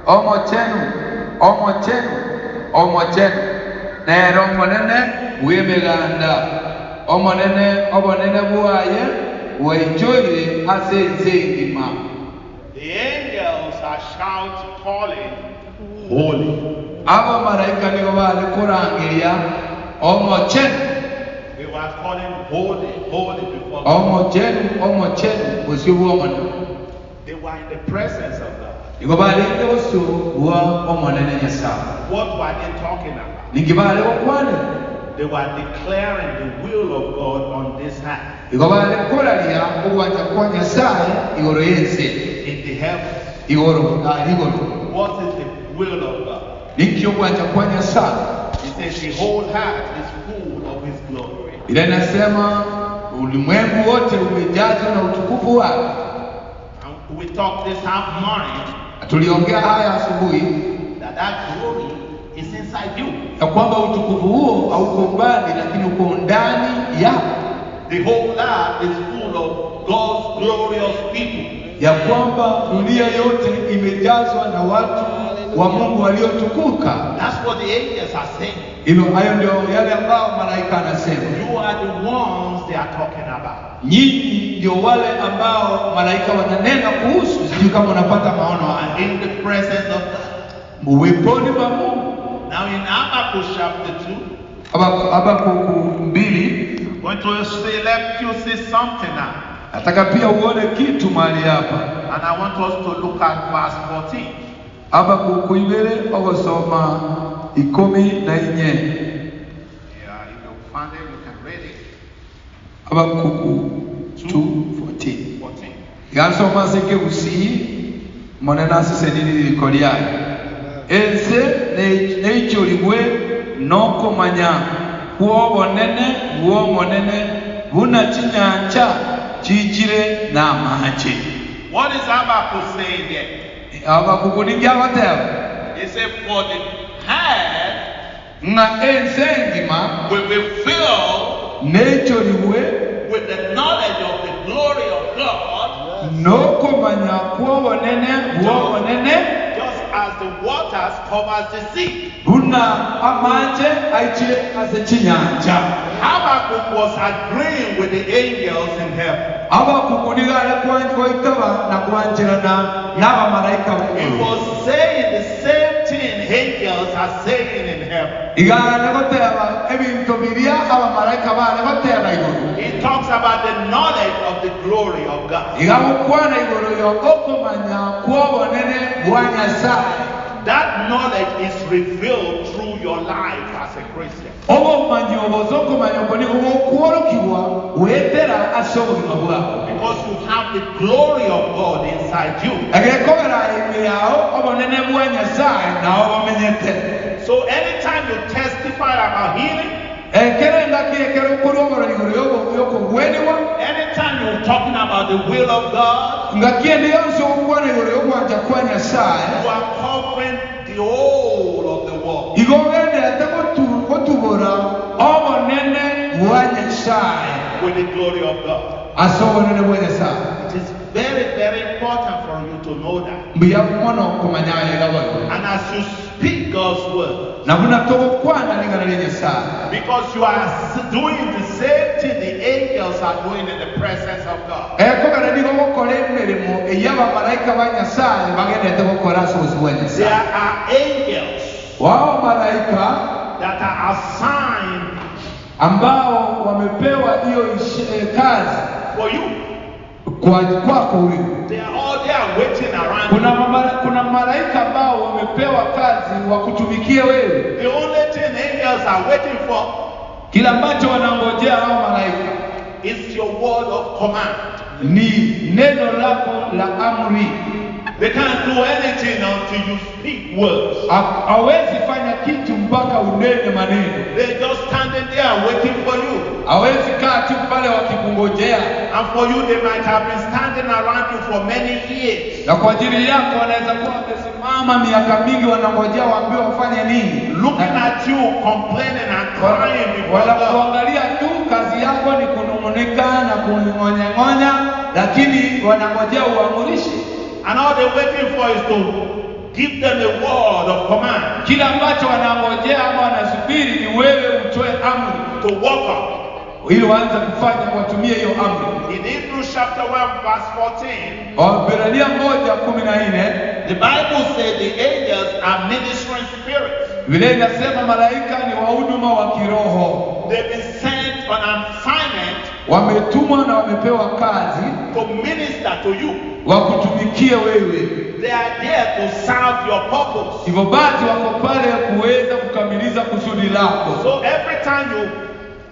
omochenu nero monene wemeganda omonene obonene buaye weichoire asezengima. The angels are shouting, calling, holy. Aba malaika nigo bali kurangiria omochenu. They were calling holy, holy before God. Omochenu usibuomona. They were in the presence of God. Nigo bali ndosu wa omonene nyasa. What were they talking about? Ningibale okwane. They were declaring the will of God on this earth. Nigo bali kolalia obwanja kwa Nyasaye igoro yense. In the heavens. Igoro. What is the will of God? Nikyo obwanja kwa Nyasaye. He says the whole earth is full of his glory. Ile nasema ulimwengu wote umejazwa na utukufu wake. And we talked this morning. Tuliongea haya asubuhi. That glory is inside you. Ya kwamba utukufu huo hauko mbali lakini uko ndani yako. The whole earth is full of God's glorious people. Ya kwamba dunia yote imejazwa na watu wa Mungu waliotukuka. That's what the angels are saying. Hayo ndio yale ambao malaika anasema. You are the ones they are talking about. Nyinyi ndio wale ambao malaika wananena kuhusu. Sijui kama unapata maono haya. In the presence of God. Uweponi mwa Mungu. Now in Habakkuk chapter 2. Habakkuk 2. Going to say, let you see something now. Nataka pia uone kitu mahali hapa. And I want us to look at verse 14. Habakkuk 2 ogosoma 14. Yeah, if you find it, you can read it. Habakkuk 2:14. 14. Yansoma seke usi monena sisenini likoliayo. Ense neicholigwe nokomanya kuobonene buomonene buna chinyanja chichire n'amache. What is Habakkuk saying here? Habakkuk ningia bateba. He said, for the head Nga ense ngima will be filled neicholigwe with the knowledge of the glory of God. Nokomanya kuobonene buomonene Just as the waters covers the sea. buna amache aichire asechinyanja. Habakkuk was agreeing with the angels in heaven. Habakkuk nigale kwanjira na kwanjirana n'aba malaika. He was saying the same thing angels are saying in heaven. Igana goteba ebintu biria aba malaika bale goteba iguru. He talks about the knowledge of the glory of God. Igabo kwana iguru yo okomanya kuobonene bwa Nyasaye. That knowledge is revealed through your life as a Christian. Obumanyi obuzokomanya okoni okuwolokibwa wetera asobulima bwako. Because you have the glory of God inside you. Agekobera imiyawo obonene bwa Nyasaye nawo bamenyete. So anytime you testify about healing, anytime you're talking about the will of God, you are covering the whole of the world. With the glory of God. It is very, very important for you to know that. And as you speak God's word, because you are doing the same thing the are doing in the presence of God. There are angels that are assigned ambao wamepewa hiyo kazi for you. Kwako wewe. They are all there waiting around. Kuna malaika ambao wamepewa kazi wa kutumikia wewe. The only thing angels are waiting for, kila ambacho wanangojea hao malaika, is your word of command. Ni neno lako la amri. They can't do anything until you speak words. Hawezi fanya kitu mpaka unene maneno. They're just standing there waiting for you. Hawezi kaa tu pale wakikungojea. And for you, they might have been standing around you for many years. Na kwa ajili yako wanaweza kuwa wamesimama miaka mingi wanangojea waambiwe wafanye nini. Looking at you, complaining and crying before God. Kuangalia tu kazi yako ni kunung'unika na kuning'onya, lakini wanangojea uamurishe. And all they're waiting for is to give them a word of command. Kila ambacho wanangojea ama wanasubiri ni wewe utoe amri. To walk up. Ili waanze kufanya watumie hiyo amri. In Hebrews chapter 1 verse 14. Waebrania 1:14. The Bible says the angels are ministering spirits. Biblia inasema malaika ni wahuduma wa kiroho. They've been sent on an assignment. Wametumwa na wamepewa kazi. To minister to you. Wakutumikie wewe. They are there to serve your purpose. Hivyo basi wako pale kuweza kukamiliza kusudi lako. So every time you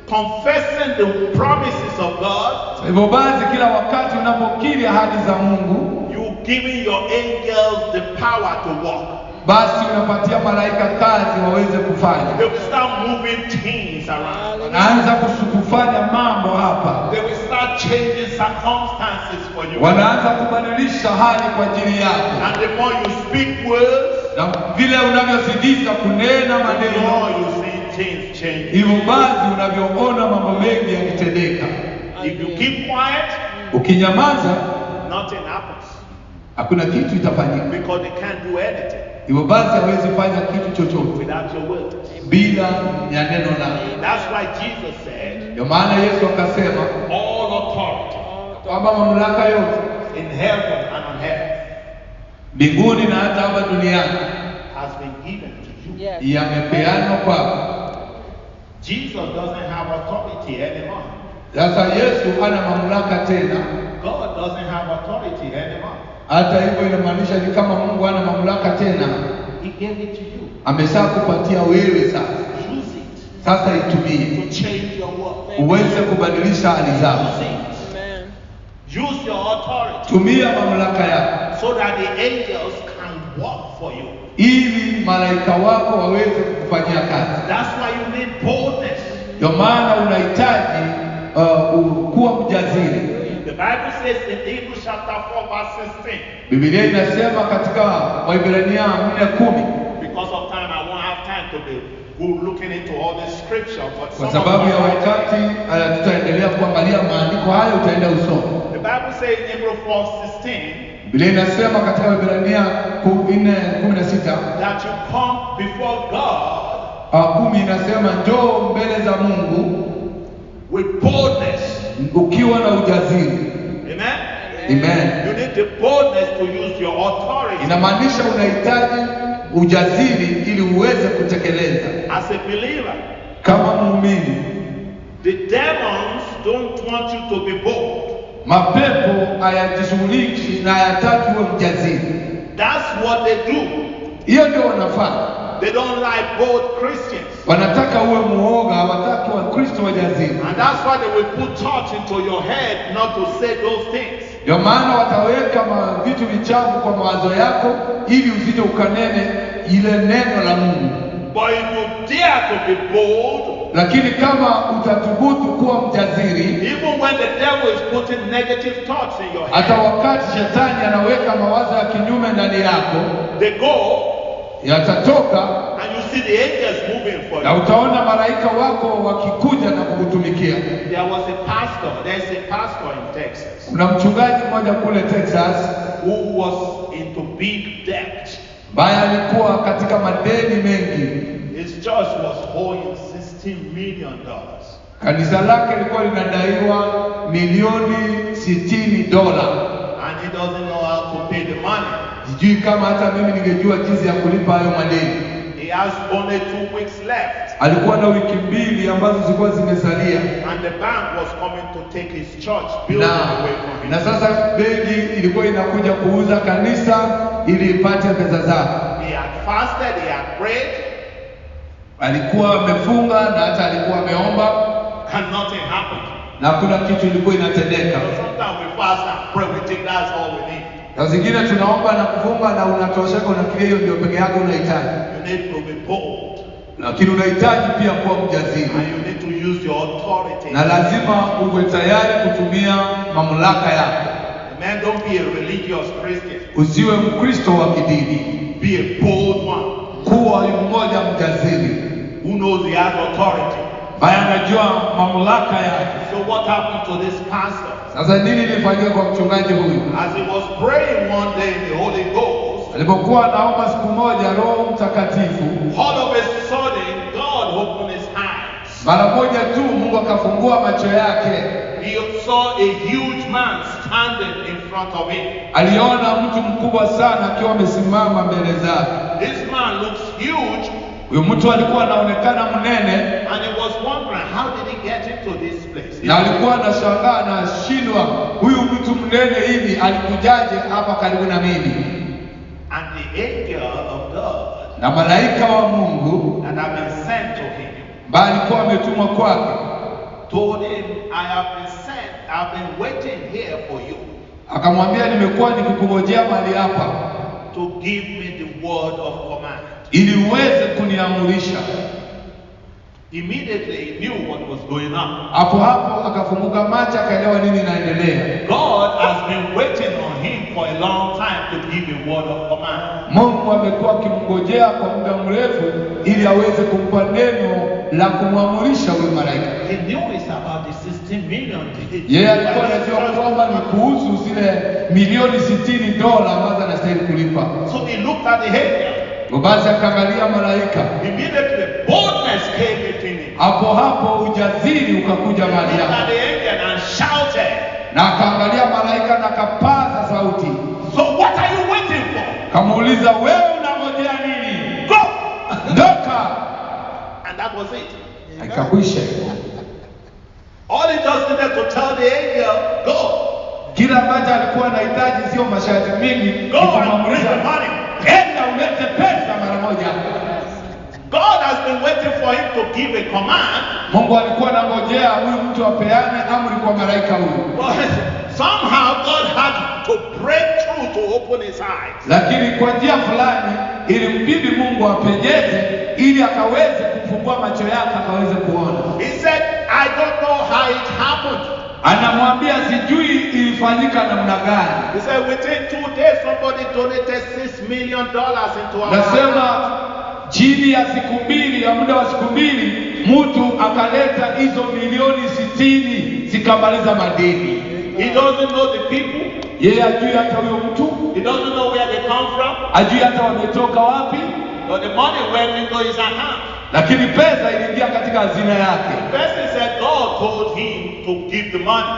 confessing the promises of God, hivyo basi kila wakati unapokiri ahadi za Mungu, you giving your angels the power to walk. Basi unapatia malaika kazi waweze kufanya. They will start moving things around. Wanaanza kufanya mambo hapa. They will start changing circumstances for you. Wanaanza kubadilisha hali kwa ajili yako. And the more you speak words, na vile unavyozidisha kunena maneno, the more you see things change. hivyo basi unavyoona mambo mengi yakitendeka. If you keep quiet, ukinyamaza, nothing happens. Hakuna kitu itafanyika. Because they can't do anything. Hivyo basi hawezi fanya kitu chochote without your word. Bila ya neno lako. That's why Jesus said, ndio maana Yesu akasema, all authority, kwamba mamlaka yote in heaven and on earth, mbinguni na hata hapa duniani, has been given to you. Yamepeanwa kwako. Jesus doesn't have authority anymore. Sasa Yesu hana mamlaka tena. God doesn't have authority anymore. Hata hivyo inamaanisha ni kama Mungu hana mamlaka tena. He gave it to you. Ameshakupatia wewe sasa. Use it. Sasa itumie. To change your world. Uweze kubadilisha hali zako. Use it. Amen. Use your authority. Tumia mamlaka yako. So that the angels can work for you. Ili malaika wako waweze kufanyia kazi. That's why you need boldness. Ndio maana unahitaji kuwa mjasiri. The Bible says in Hebrews chapter 4 verse 16. Biblia inasema katika Waebrania 4:10. Because of time, I won't have time to be looking into all the scripture, but kwa sababu ya wakati tutaendelea kuangalia maandiko hayo, utaenda usome. The Bible says in Hebrews 4:16. Biblia inasema katika Waebrania 4:16 that you come before God. 10 inasema njoo mbele za Mungu with boldness. Ukiwa na ujasiri. Amen. Amen. You need the boldness to use your authority. Inamaanisha unahitaji ujasiri ili uweze kutekeleza. As a believer, kama muumini, the demons don't want you to be bold. Mapepo hayajishughulishi na hayataki uwe mjasiri. That's what they do. Hiyo ndio wanafanya. They don't like bold Christians. Wanataka uwe muoga, hawataki Wakristo wajasiri. And that's why they will put thoughts into your head not to say those things. Ndio maana wataweka vitu vichafu kwa mawazo yako ili usije ukanene ile neno la Mungu. But if you dare to be bold, lakini kama utathubutu kuwa mjasiri, even when the devil is putting negative thoughts in your head, hata wakati shetani anaweka mawazo ya kinyume ndani yako, they go, yatatoka, and you see the angels moving for you. Na utaona malaika wako wakikuja na kukutumikia. There was a pastor, there's a pastor in Texas. Kuna mchungaji mmoja kule Texas who was into big debt. Baya alikuwa katika madeni mengi. His church was owing $16 million. Kanisa lake lilikuwa linadaiwa milioni $60. And he doesn't know how to pay the money. Sijui kama hata mimi ningejua jinsi ya kulipa hayo madeni. He has only 2 weeks left. Alikuwa na wiki 2 ambazo zilikuwa zimesalia. And the bank was coming to take his church building away from him. Na sasa benki ilikuwa inakuja kuuza kanisa ili ipate pesa zake. He had fasted, he had prayed. Alikuwa amefunga na hata alikuwa ameomba. And nothing happened. Na kuna kitu ilikuwa inatendeka. So sometimes we fast and pray, we think that's all we need. Na zingine tunaomba na kufunga na unatosheka, unafikiria hiyo ndio peke yake unahitaji. You need to be bold. Lakini unahitaji pia kuwa mjasiri. And you need to use your authority. Na lazima uwe tayari kutumia mamlaka yako. Man, don't be a religious Christian. Usiwe Mkristo wa kidini. Be a bold one. Kuwa mmoja mjasiri. Who knows he has authority. Baya anajua mamlaka yake. So what happened to this pastor? Sasa nini ilifanyika kwa mchungaji huyu? As he was praying one day in the Holy Ghost, Alipokuwa anaomba siku moja Roho Mtakatifu, all of a sudden God opened his eyes. mara moja tu Mungu akafungua macho yake. He saw a huge man standing in front of him. Aliona mtu mkubwa sana akiwa amesimama mbele zake. This man looks huge. Huyo mtu alikuwa anaonekana mnene, And he was wondering, how did he get into this place? na alikuwa anashangaa na ashindwa, huyu mtu mnene hivi alikujaje hapa karibu na mimi? And the angel of God Na malaika wa Mungu that had been sent to him ambaye alikuwa ametumwa kwake told him, I have been sent, I've been waiting here for you akamwambia, nimekuwa nikikungojea mahali hapa to give me the word of command. ili uweze kuniamurisha. Immediately he knew what was going on. Hapo hapo akafunguka macho, akaelewa nini inaendelea. God has been waiting on him for a long time to give a word of command. Mungu amekuwa akimngojea kwa muda mrefu ili aweze kumpa neno la kumwamurisha huyo malaika. He knew it's about the 16 million. Yeye alikuwa anajua kwamba ni kuhusu zile milioni $60 ambazo anastahili kulipa. So he looked at the angel. Basi akaangalia malaika. Immediately boldness came within him. Hapo hapo ujasiri ukakuja He mahali looked at hapo. the angel and shouted, Na akaangalia malaika na akapaza sauti. so what are you waiting for? Kamuuliza, wewe unangojea nini? Go! Ndoka. And that was it. Ikakwisha. All he just needed to tell the angel, go. Kila ambacho alikuwa anahitaji sio masharti mengi, Go and bring the money. enda ulete pesa mara moja. God has been waiting for him to give a command. Mungu alikuwa anangojea huyu mtu apeane amri kwa malaika huyu. But somehow God had to break through to open his eyes. Lakini kwa njia fulani ilimbidi Mungu apenyeze ili akaweze kufungua macho yake akaweze kuona. He said, I don't know how it happened. Anamwambia sijui ilifanyika namna gani. He said, within 2 days somebody donated $6 million into our Nasema chini ya siku mbili, ya muda wa siku mbili, mtu akaleta hizo milioni 60 zikamaliza madeni. He doesn't know the people. Yeye ajui hata huyo mtu, He doesn't know where they come from. ajui hata wametoka wapi, But the money went into his account. lakini pesa iliingia katika hazina yake. The person said God told him to give the money.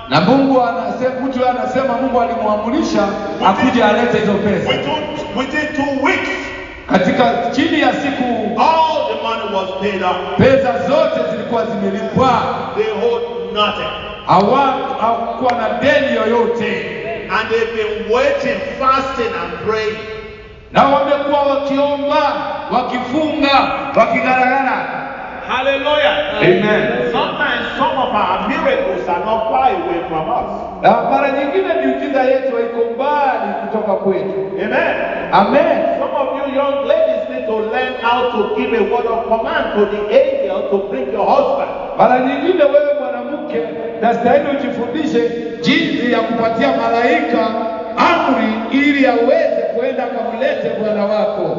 Na Mungu anasema, mtu anasema Mungu alimwamurisha akuje alete hizo pesa. Within 2 weeks, Katika chini ya siku all the money was paid up. pesa zote zilikuwa zimelipwa. They owed nothing. Hawakuwa na deni yoyote. And they've been waiting, fasting and praying. Na wamekuwa wakiomba, wakifunga, wakigaragara. Hallelujah. Amen. Sometimes some of our miracles are not far away from us. Na mara nyingine miujiza yetu haiko mbali kutoka kwetu. Amen. Amen. Some of you young ladies need to learn how to give a word of command to the angel to bring your husband. Mara nyingine wewe mwanamke nastahili ujifundishe jinsi ya kupatia malaika amri ili aweze kwenda akamlete bwana wako.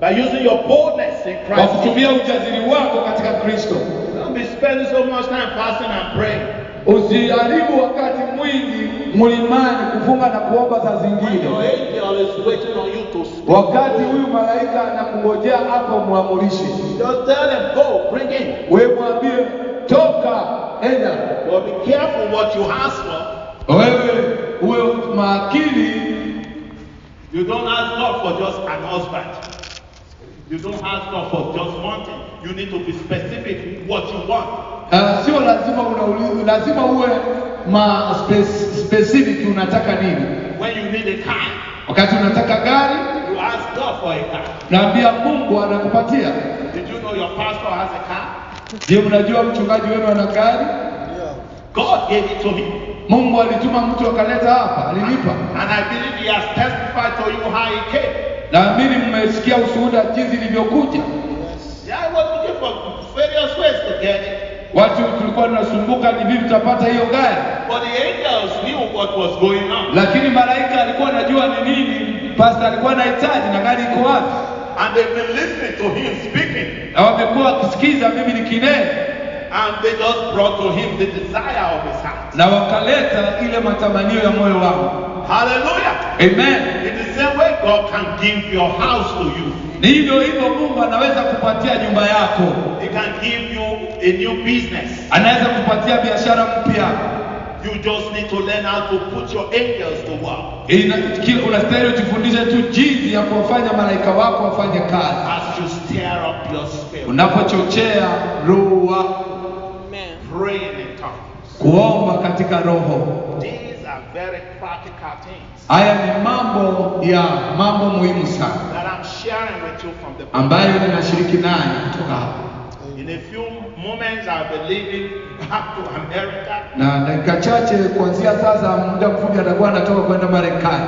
By using your boldness in Kwa Christ. kutumia ujasiri wako katika Kristo. Don't be spending so much time fasting and praying. Usiharibu wakati mwingi mlimani kufunga na kuomba saa When zingine. your angel is waiting on you to speak. Wakati huyu malaika anakungojea hapo muamurishe. Just tell them, go, bring in. Wewe mwambie toka, enda. But be careful what you ask for. Wewe uwe makini. You don't ask God for just an husband. You don't ask God for just one thing. You need to be specific what you want. Sio lazima unauliza, lazima uwe specific unataka nini. When you need a car, wakati unataka gari, you ask God for a car. Naambia Mungu anakupatia. Did you know your pastor has a car? Je, mnajua mchungaji wenu ana gari? God gave it to him. Mungu alituma mtu akaleta hapa, alinipa. And I believe he has testified to you how he came. Naamini mmesikia ushuhuda jinsi ilivyokuja. Yeah, I was looking for various ways to get it. Watu tulikuwa tunasumbuka ni vipi tutapata hiyo gari. But the angels knew what was going on. Lakini malaika alikuwa anajua ni nini pastor alikuwa anahitaji na gari iko wapi. And they've been listening to him speaking. Na wamekuwa wakisikiza mimi nikinena. And they just brought to him the desire of his heart. Na wakaleta ile matamanio ya moyo wao. Hallelujah. Amen. In the same way God can give your house to you. Ni hivyo Mungu anaweza kupatia nyumba yako. He can give you a new business. Anaweza kupatia biashara mpya. You just need to learn how to put your angels to work. Unastahili ujifundishe tu jinsi ya kuwafanya malaika wako wafanye kazi. As you stir up your spirit. Unapochochea roho wako. Praying in tongues. Kuomba katika roho. These are very practical things. Haya ni mambo muhimu sana. That I'm sharing with you from the ambayo ninashiriki naye kutoka hapa. In a few moments I'll be leaving back to America. Na dakika chache kuanzia sasa muda mfupi atakuwa anatoka kwenda Marekani.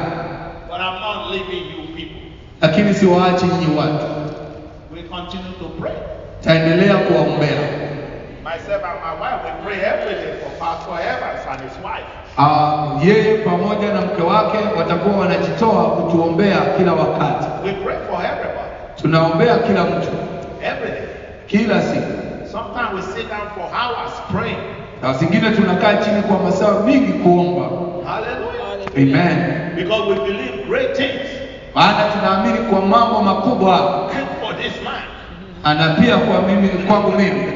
But I'm not leaving you people. Lakini siwaachi nyinyi watu. We continue to pray. Taendelea kuwaombea. Myself and my wife, we pray every day for Pastor Evans and his wife. Yeye pamoja na mke wake watakuwa wanajitoa kutuombea kila wakati. We pray for everybody. Tunaombea kila mtu. Every day. Kila siku. Sometimes we sit down for hours praying. Na zingine tunakaa chini kwa masaa mingi kuomba. Hallelujah. Amen. Because we believe great things. Maana tunaamini kwa mambo makubwa. And for this man. Na pia kwangu mimi.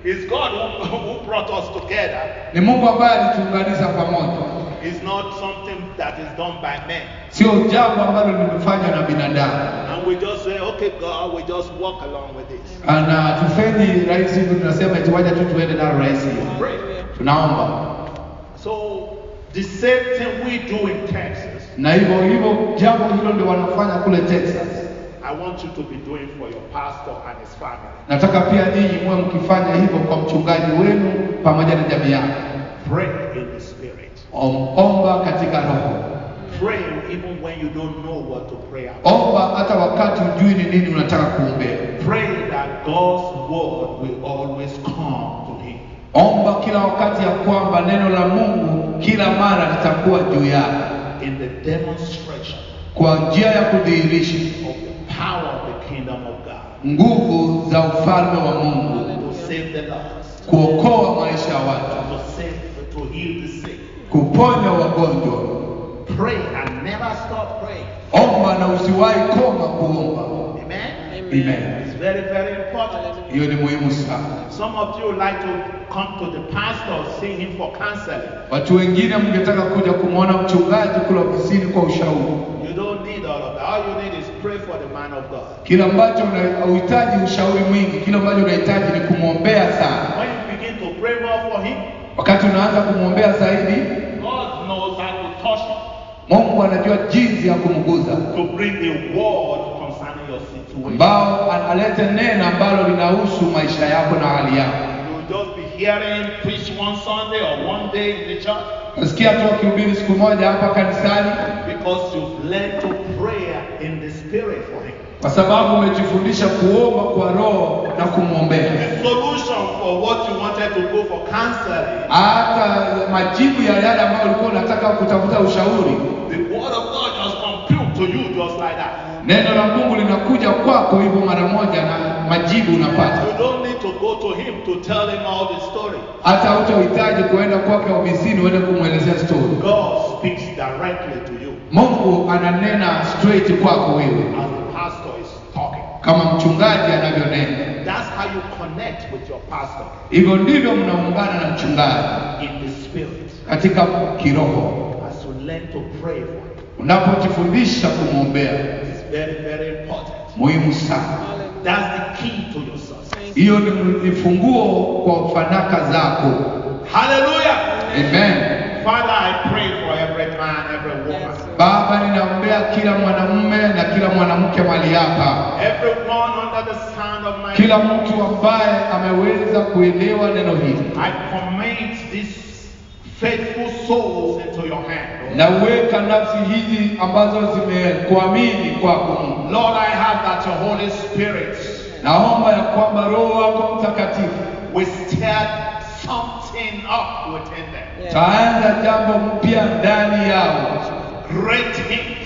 It's God who brought us together. Ni Mungu ambaye alituunganisha pamoja. It's not something that is done by men. Sio jambo ambalo limefanywa na binadamu. And we just say, okay God, we just walk along with this. Na tufeni rahisi hivi, tunasema tuwaje tu tuende na rahisi. Tunaomba. So the same thing we do in Texas. Na hivyo jambo hilo ndio wanafanya kule Texas. I want you to be doing for your pastor and his family. Nataka pia ninyi mwe mkifanya hivyo kwa mchungaji wenu pamoja na jamii yako. Pray in the spirit. Omba katika roho. Pray even when you don't know what to pray about. Omba hata wakati hujui ni nini unataka kuombea. Pray that God's word will always come to him. Omba kila wakati ya kwamba neno la Mungu kila mara litakuwa juu yake. In the demonstration. Kwa njia ya kudhihirisha Power of the kingdom of God. Nguvu za ufalme wa Mungu. To save the lost. Kuokoa maisha ya watu. To heal the sick. Kuponya wagonjwa. Pray and never stop praying. Omba na usiwahi koma kuomba. Amen. Amen. It's very, very important. Hiyo ni muhimu sana. Some of you like to come to the pastor, see him for counseling. Watu wengine mngetaka kuja kumwona mchungaji kule ofisini kwa ushauri. You don't need all of that. All you need is pray for the man of God. Kila ambacho unahitaji ushauri mwingi, kila ambacho unahitaji ni kumwombea sana. When you begin to pray more for him, wakati unaanza kumwombea zaidi, God knows how to touch him. Mungu anajua jinsi ya kumguza. To bring a word concerning your situation. Ambao analete neno ambalo linahusu maisha yako na hali yako. You will just be hearing him preach one Sunday or one day in the church. Nasikia tu akihubiri siku moja hapa kanisani. Because you've learned to pray in the spirit for him. Kwa sababu umejifundisha kuomba kwa roho na kumwombea. The solution for what you wanted to go for counseling. Hata majibu ya yale ambayo ulikuwa unataka kutafuta ushauri. The word of God just compute to you just like that. Neno la Mungu linakuja kwako hivyo mara moja na majibu unapata. You don't need to go to him to tell him all the story. Hata hutahitaji kuenda kwake ofisini uende kumwelezea story. God speaks directly to you. Mungu ananena straight kwako wewe. As the pastor is talking. Kama mchungaji anavyonena. That's how you connect with your pastor. Hivyo ndivyo mnaungana na mchungaji In the spirit. katika kiroho. As you learn to pray for him. Unapojifundisha kumwombea. It's very, very important. Muhimu sana. That's the key to your success. Hiyo ni funguo kwa fanaka zako. Hallelujah. Amen. Father, I pray for every man, every woman. Baba, ninaombea kila mwanamume na kila mwanamke mahali hapa. Everyone under the sound of my Kila mtu ambaye ameweza kuelewa neno hili. I commit these faithful souls into your hand. Na uweka nafsi hizi ambazo zimekuamini kwako. Lord, I have that your Holy Spirit. Naomba ya kwamba Roho wako Mtakatifu will stir something up within them. taanza jambo mpya ndani yao. Great things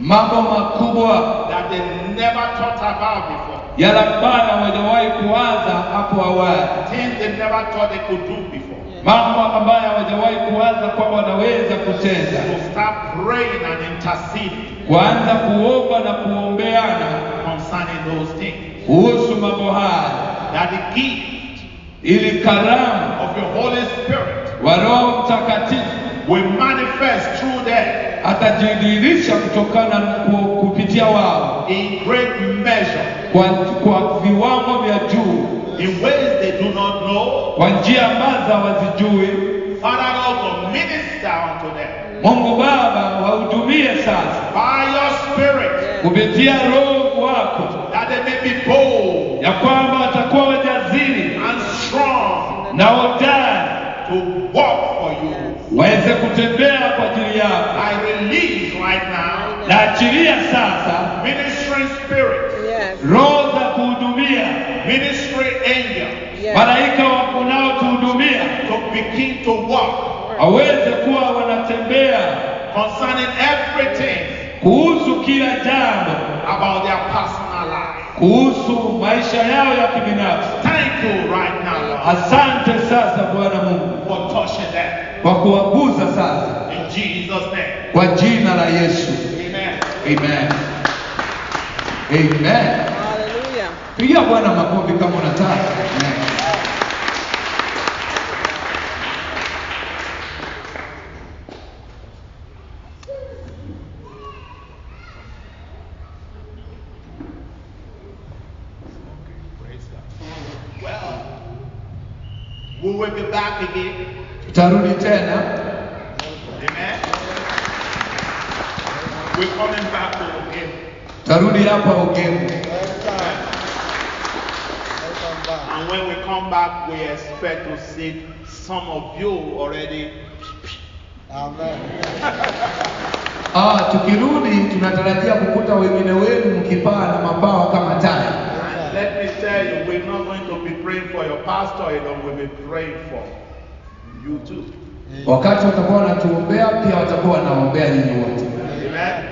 Mambo makubwa that they never thought about before. yale ambayo hawajawahi kuwaza hapo awali. Things they never thought they could do before. Mambo ambayo hawajawahi kuwaza kwamba wanaweza kutenda. So start praying and interceding Kuanza kuomba na kuombeana concerning those things. kuhusu mambo haya. That the gift Ili karamu of your Holy Spirit wa Roho Mtakatifu will manifest through them atajidhihirisha kutokana kupitia wao in great measure, kwa viwango vya juu, in ways they do not know. kwa njia ambazo hawazijui. Father, Lord, minister unto them Mungu Baba, wahudumie sasa by your Spirit, kupitia Roho wako, that they may be bold ya kwamba watakuwa wajasiri and strong na hodari to work for you. waweze kutembea kwa ajili yako. I release right now Na achilia sasa ministering spirit, roho za kuhudumia, ministry angel malaika wanaotuhudumia to begin to work waweze kuwa wanatembea concerning everything kuhusu kila jambo, about their personal life. kuhusu maisha yao ya kibinafsi. Thank you right now, Lord, Asante sasa Bwana Mungu for touching them. kwa kuwaguza sasa In Jesus' name. kwa jina la Yesu. Amen. Amen. Amen. Hallelujah. Pigia Bwana makofi kama unataka. Amen. Praise God. Well, we will be back again. Tutarudi tena. Amen. We're coming back to again. Tutarudi hapa Ugemu. And when we come back, we expect to see some of you already. Tukirudi tunatarajia kukuta wengine wenu mkipaa na mabawa kama tai. And let me tell you, we're not going to be praying for your pastor alone, we'll be praying for you too. Wakati watakuwa wanatuombea pia watakuwa wanaombea nyinyi wote. Amen.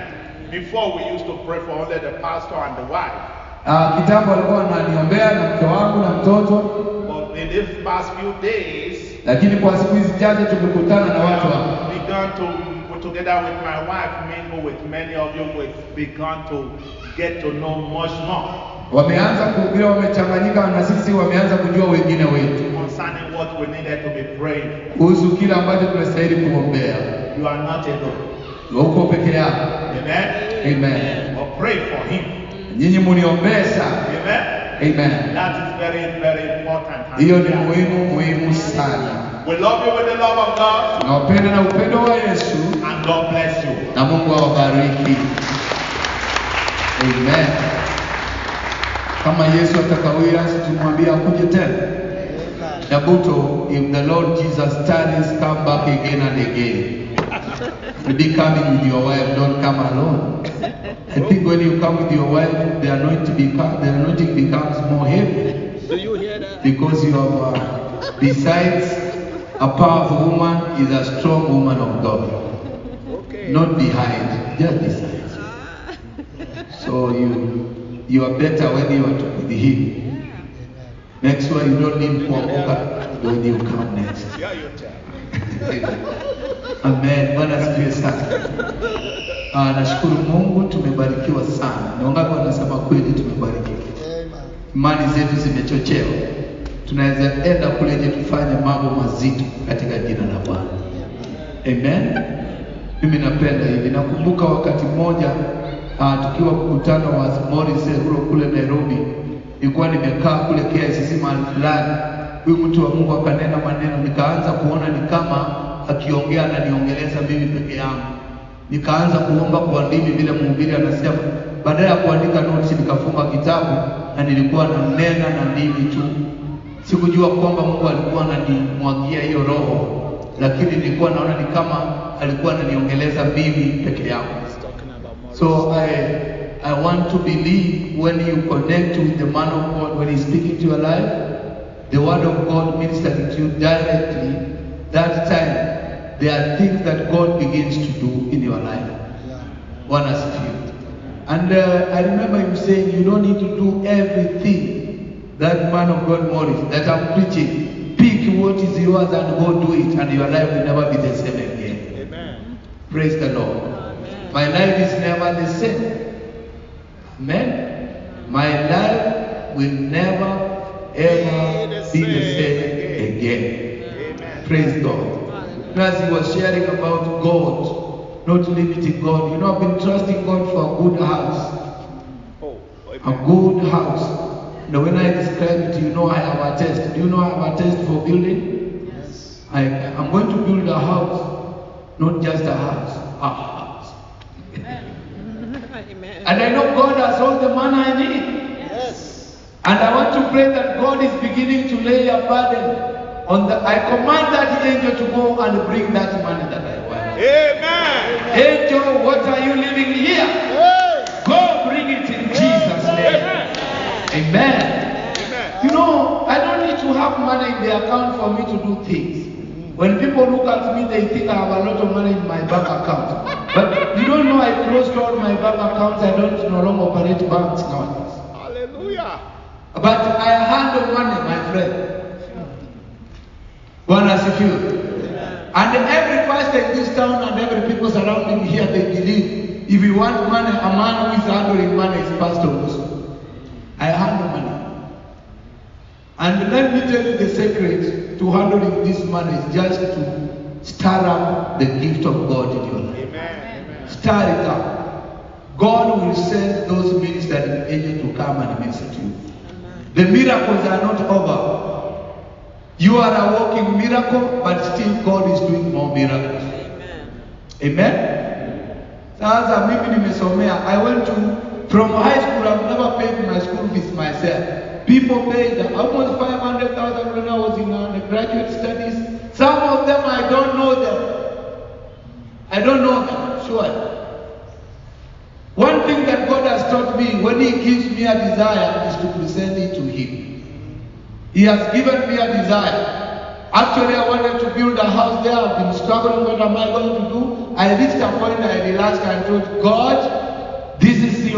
Before we used to pray for only the pastor and the wife. Kitambo walikuwa wananiombea na mke wangu na mtoto, But in these past few days, lakini kwa siku hizi chache tumekutana na watu hapa. we began to, together with my wife, mingle with many of you, we've begun to get to know much more Wameanza kuhubiri, wamechanganyika na sisi, wameanza kujua wengine wetu concerning what we needed to be praying for. kuhusu kile ambacho tunastahili kuombea. You are not alone. Uko peke yako. Amen. Amen. Or pray for him. Nyinyi muniombee sana. Amen. Amen. That is very, very important. Hiyo ni muhimu sana. We love you with the love of God. Tunawapenda na upendo wa Yesu, And God bless you. na Mungu awabariki. Amen. Kama Yesu atakawia, tumwambie akuje tena. Nabuto, if the Lord Jesus tarries, come back again and again. Be coming with your wife, don't come alone. I think when you come with your wife, the anointing becomes more heavy. Do you hear that? Because you have, besides a powerful woman, is a strong woman of God. Okay. Not behind, just beside. So you are better when you are with him. Make sure you don't need kuokoka when you come next. Yeah, you tell. Amen. Bwana asifiwe sana. Nashukuru Mungu tumebarikiwa sana. Ni wangapi wanasema kweli tumebarikiwa? imani zetu zimechochewa, tunaweza enda kule nje tufanye mambo mazito katika jina la Bwana. Amen. Mimi napenda hivi. Nakumbuka wakati mmoja tukiwa mkutano wa Morris kule Nairobi, nilikuwa nimekaa kule KICC mahali fulani. Huyu mtu wa Mungu akanena maneno, nikaanza kuona ni kama akiongea na niongeleza mimi peke yangu. Nikaanza kuomba kwa ndimi vile mhubiri anasema. Badala ya kuandika notes nikafunga kitabu na nilikuwa nanena na ndimi tu. Sikujua kwamba Mungu alikuwa ananimwagia hiyo roho, lakini nilikuwa naona ni kama alikuwa ananiongeleza mimi peke yangu. So I want to believe when you connect with the man of God, when he's speaking to your life, the word of God ministering to you directly, that time there are things that God begins to do in your life. One as few. And I remember him saying, you don't need to do everything. That man of God, Morris, that I'm preaching. Pick what is yours and go do it, and your life will never be the same again. Amen. Praise the Lord. Amen. My life is never the same. Amen. My life will never ever be the same again. Amen. Praise God. And as he was sharing about God, not limiting God, you know, I've been trusting God for a good house. Oh, A good house. Now when I describe it, you know I have a test. Do you know I have a test for building? Yes. I'm going to build a house, not just a house, a house. Amen. And I know God has all the money I need. Yes. And I want to pray that God is beginning to lay a burden on the. I command that angel to go and bring that money that I want. Amen. Angel, what are you living here? Go bring it in Jesus' name. Amen. Amen. You know, I don't need to have money in the account for me to do things. When people look at me, they think I have a lot of money in my bank account. But you don't know I closed all my bank accounts. I don't no longer operate banks nowadays. Hallelujah. But I handle money, my friend. Bwana asifiwe. And every pastor in this town and every people surrounding here, they believe if you want money, a man who is handling money is Pastor also. I handle money. And let me tell you the secret to handling this money is just to stir up the gift of God in your life. Amen. Stir it up. God will send those ministering angels to come and minister to you. The miracles are not over. You are a walking miracle, but still God is doing more miracles. Amen? Sasa mimi nimesomea. I went to, from high school, I've never paid my school fees myself. People paid almost 500,000 when I was in undergraduate studies. Some of them, I don't know them. I don't know them, sure. One thing that God has taught me, when He gives me a desire, is to present it to Him. He has given me a desire. Actually, I wanted to build a house there. I've been struggling. What am I going to do? I reached a point I relaxed and told God, this is you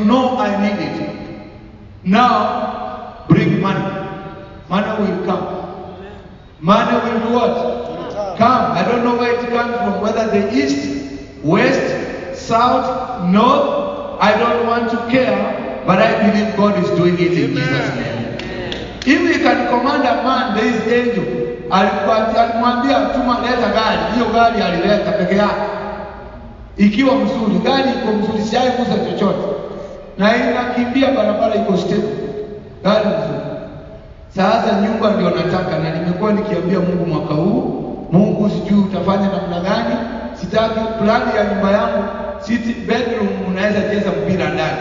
know I need it. Now, bring money. Money will come. Money will do what? Come. I don't know where it comes from, whether the east, west, south, north. I don't want to care, but I believe God is doing it in Jesus' name. If we can command a man, there is angel. Alimwambia tuma leta gari. Hiyo gari alileta peke yake. Ikiwa mzuri, gari iko mzuri, si haikuza chochote. Na inakimbia barabara iko stable. Gari mzuri. Sasa nyumba ndio nataka, na nimekuwa nikiambia Mungu mwaka huu, Mungu sijui utafanya namna gani. Sitaki plani ya nyumba yangu, city bedroom unaweza cheza mpira ndani.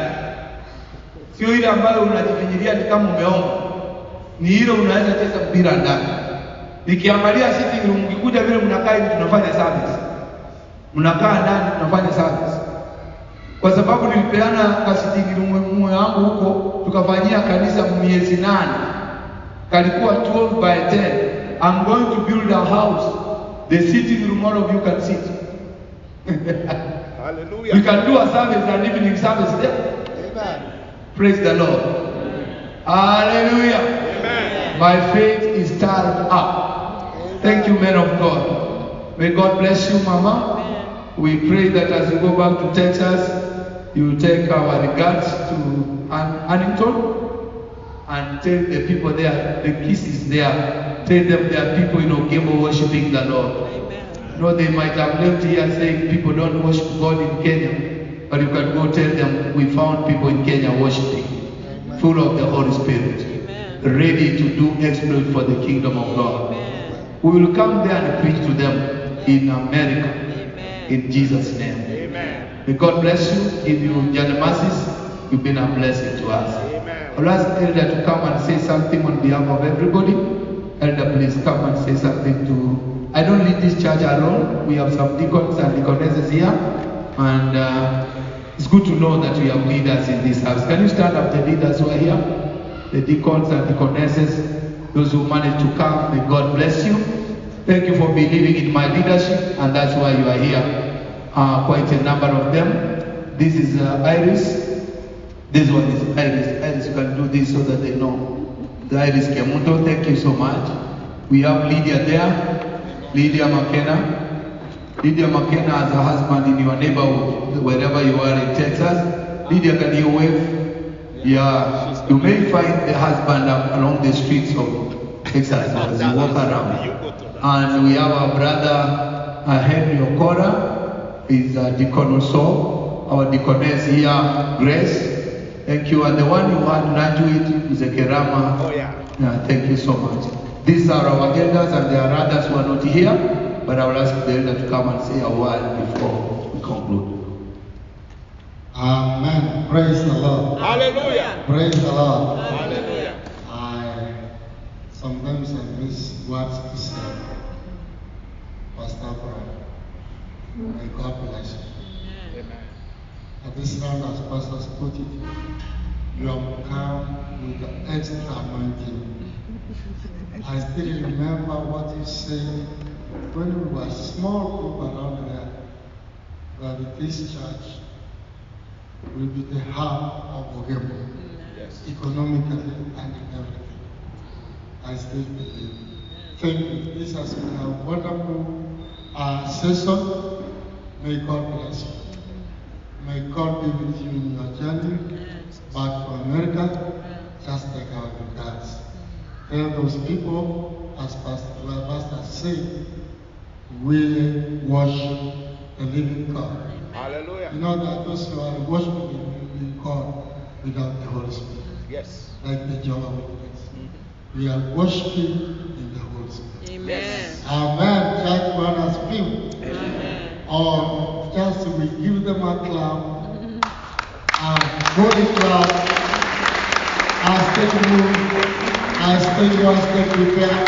Sio ile ambayo unajifinyiria ni kama umeomba. Ni hilo unaweza cheza mpira ndani. Nikiangalia sitting room, mkikuja vile mnakaa hivi tunafanya service. Mnakaa ndani tunafanya service. Kwa sababu nilipeana ka sitting room yangu huko, tukafanyia kanisa miezi 8. Kalikuwa 12 by 10. I'm going to build a house. The sitting room, all of you can sit. Hallelujah. We can do a service, an evening service there. Amen. Praise the Lord. Hallelujah. Amen. My faith is stirred up. Thank you, men of God. May God bless you, Mama. We pray that as you go back to Texas, you will take our regards to Huntington. and tell the people there, the kisses there, tell them there are people in Ogemo worshiping the Lord. Amen. You know, they might have left here saying people don't worship God in Kenya, but you can go tell them we found people in Kenya worshiping, full of the Holy Spirit, Amen. ready to do exploit for the kingdom of God. Amen. We will come there and preach to them in America, Amen. in Jesus' name. Amen. May God bless you. If you journey masses, you've been a blessing to us. Amen. I'll ask Elder to come and say something on behalf of everybody. Elder, please come and say something to... I don't lead this church alone. We have some deacons and deaconesses here. And it's good to know that we have leaders in this house. Can you stand up, the leaders who are here? The deacons and deaconesses, those who managed to come, may God bless you. Thank you for believing in my leadership, and that's why you are here. Quite a number of them. This is Iris. This one is Iris. Iris, you can do this so that they know. The Iris Kemuto, thank you so much. We have Lydia there. Lydia McKenna. Lydia McKenna has a husband in your neighborhood, wherever you are in Texas. Lydia, can you wave? Yeah. You may find the husband along the streets of Texas as you walk around. And we have our brother Henry Okora. He's a deacon also. Our deaconess here, Grace. Thank you. And the one who had Najuit is a Kerama. Oh, yeah. Thank you so much. These are our elders, and there are others who are not here, but I will ask the elder to come and say a word before we conclude. Amen. Praise the Lord. Hallelujah. Praise the Lord. Hallelujah. Sometimes I miss words to say. Pastor Abraham, may God bless you. Amen. At this round, as pastors put it, you have come with the extra anointing. I still remember what you said when we were a small group around there, that this church will be the hub of Ogemo, Yes. economically and in everything. I still believe. Thank you. This has been a wonderful session. May God bless you. May God be with you in your journey back to America. Just take our regards. Tell those people, as Pastor said, we worship the living God. Hallelujah. You know that those who are worshiping the living God without the Holy Spirit, Yes. like the Jehovah's Witness. We are worshiping in the Holy Spirit. Amen. Amen. Church brothers, people. Amen. Or just we give them a clap, a body clap, a step move, a step one step prepare.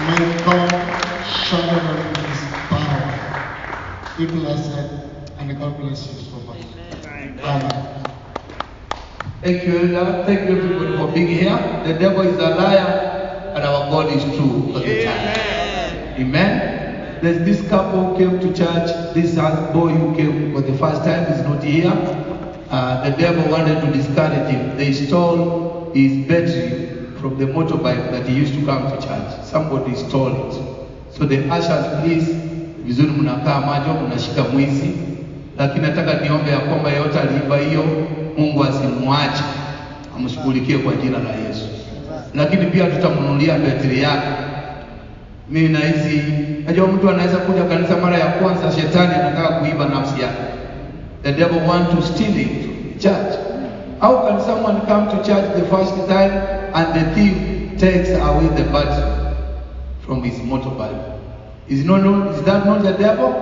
May God shower them with His power. People are said, and God bless you so much. Amen. Thank you, Elder. Thank you, everybody, for being here. The devil is a liar, and our God is true all the time. Amen. There's this couple who came to church. This boy who came for the first time is not here. The devil wanted to discourage him. They stole his battery from the motorbike that he used to come to church. Somebody stole it. So the ushers, please, vizuri mnakaa macho, mnashika mwizi. Lakini nataka niombe ya kwamba yote aliiba hiyo, Mungu asimwache, amshughulikie kwa jina la Yesu. Lakini pia tutamnunulia betri yake. Mimi na hizi, najua mtu anaweza kuja kanisa mara ya kwanza, shetani anataka kuiba nafsi yake. The devil want to steal it from church. How can someone come to church the first time and the thief takes away the battery from his motorbike? Is that not the devil?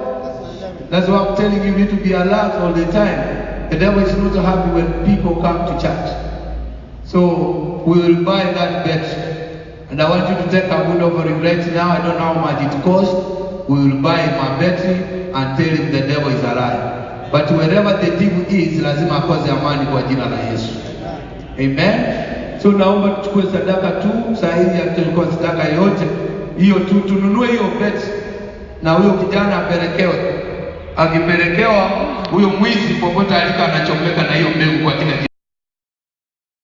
That's why I'm telling you, you need to be alert all the time. The devil is not happy when people come to church. So we will buy that battery. And I want you to take a good offering right now. I don't know how much it costs. We will buy my battery and tell him the devil is a liar. But wherever the devil is, lazima akose amani kwa jina la Yesu. Amen. So naomba tuchukue sadaka tu. Saa hizi hatulikuwa sadaka yote. Hiyo tu tununue hiyo battery. Na huyo kijana apelekewe. Akipelekewa huyo mwizi popote aliko anachomeka na hiyo mbegu kwa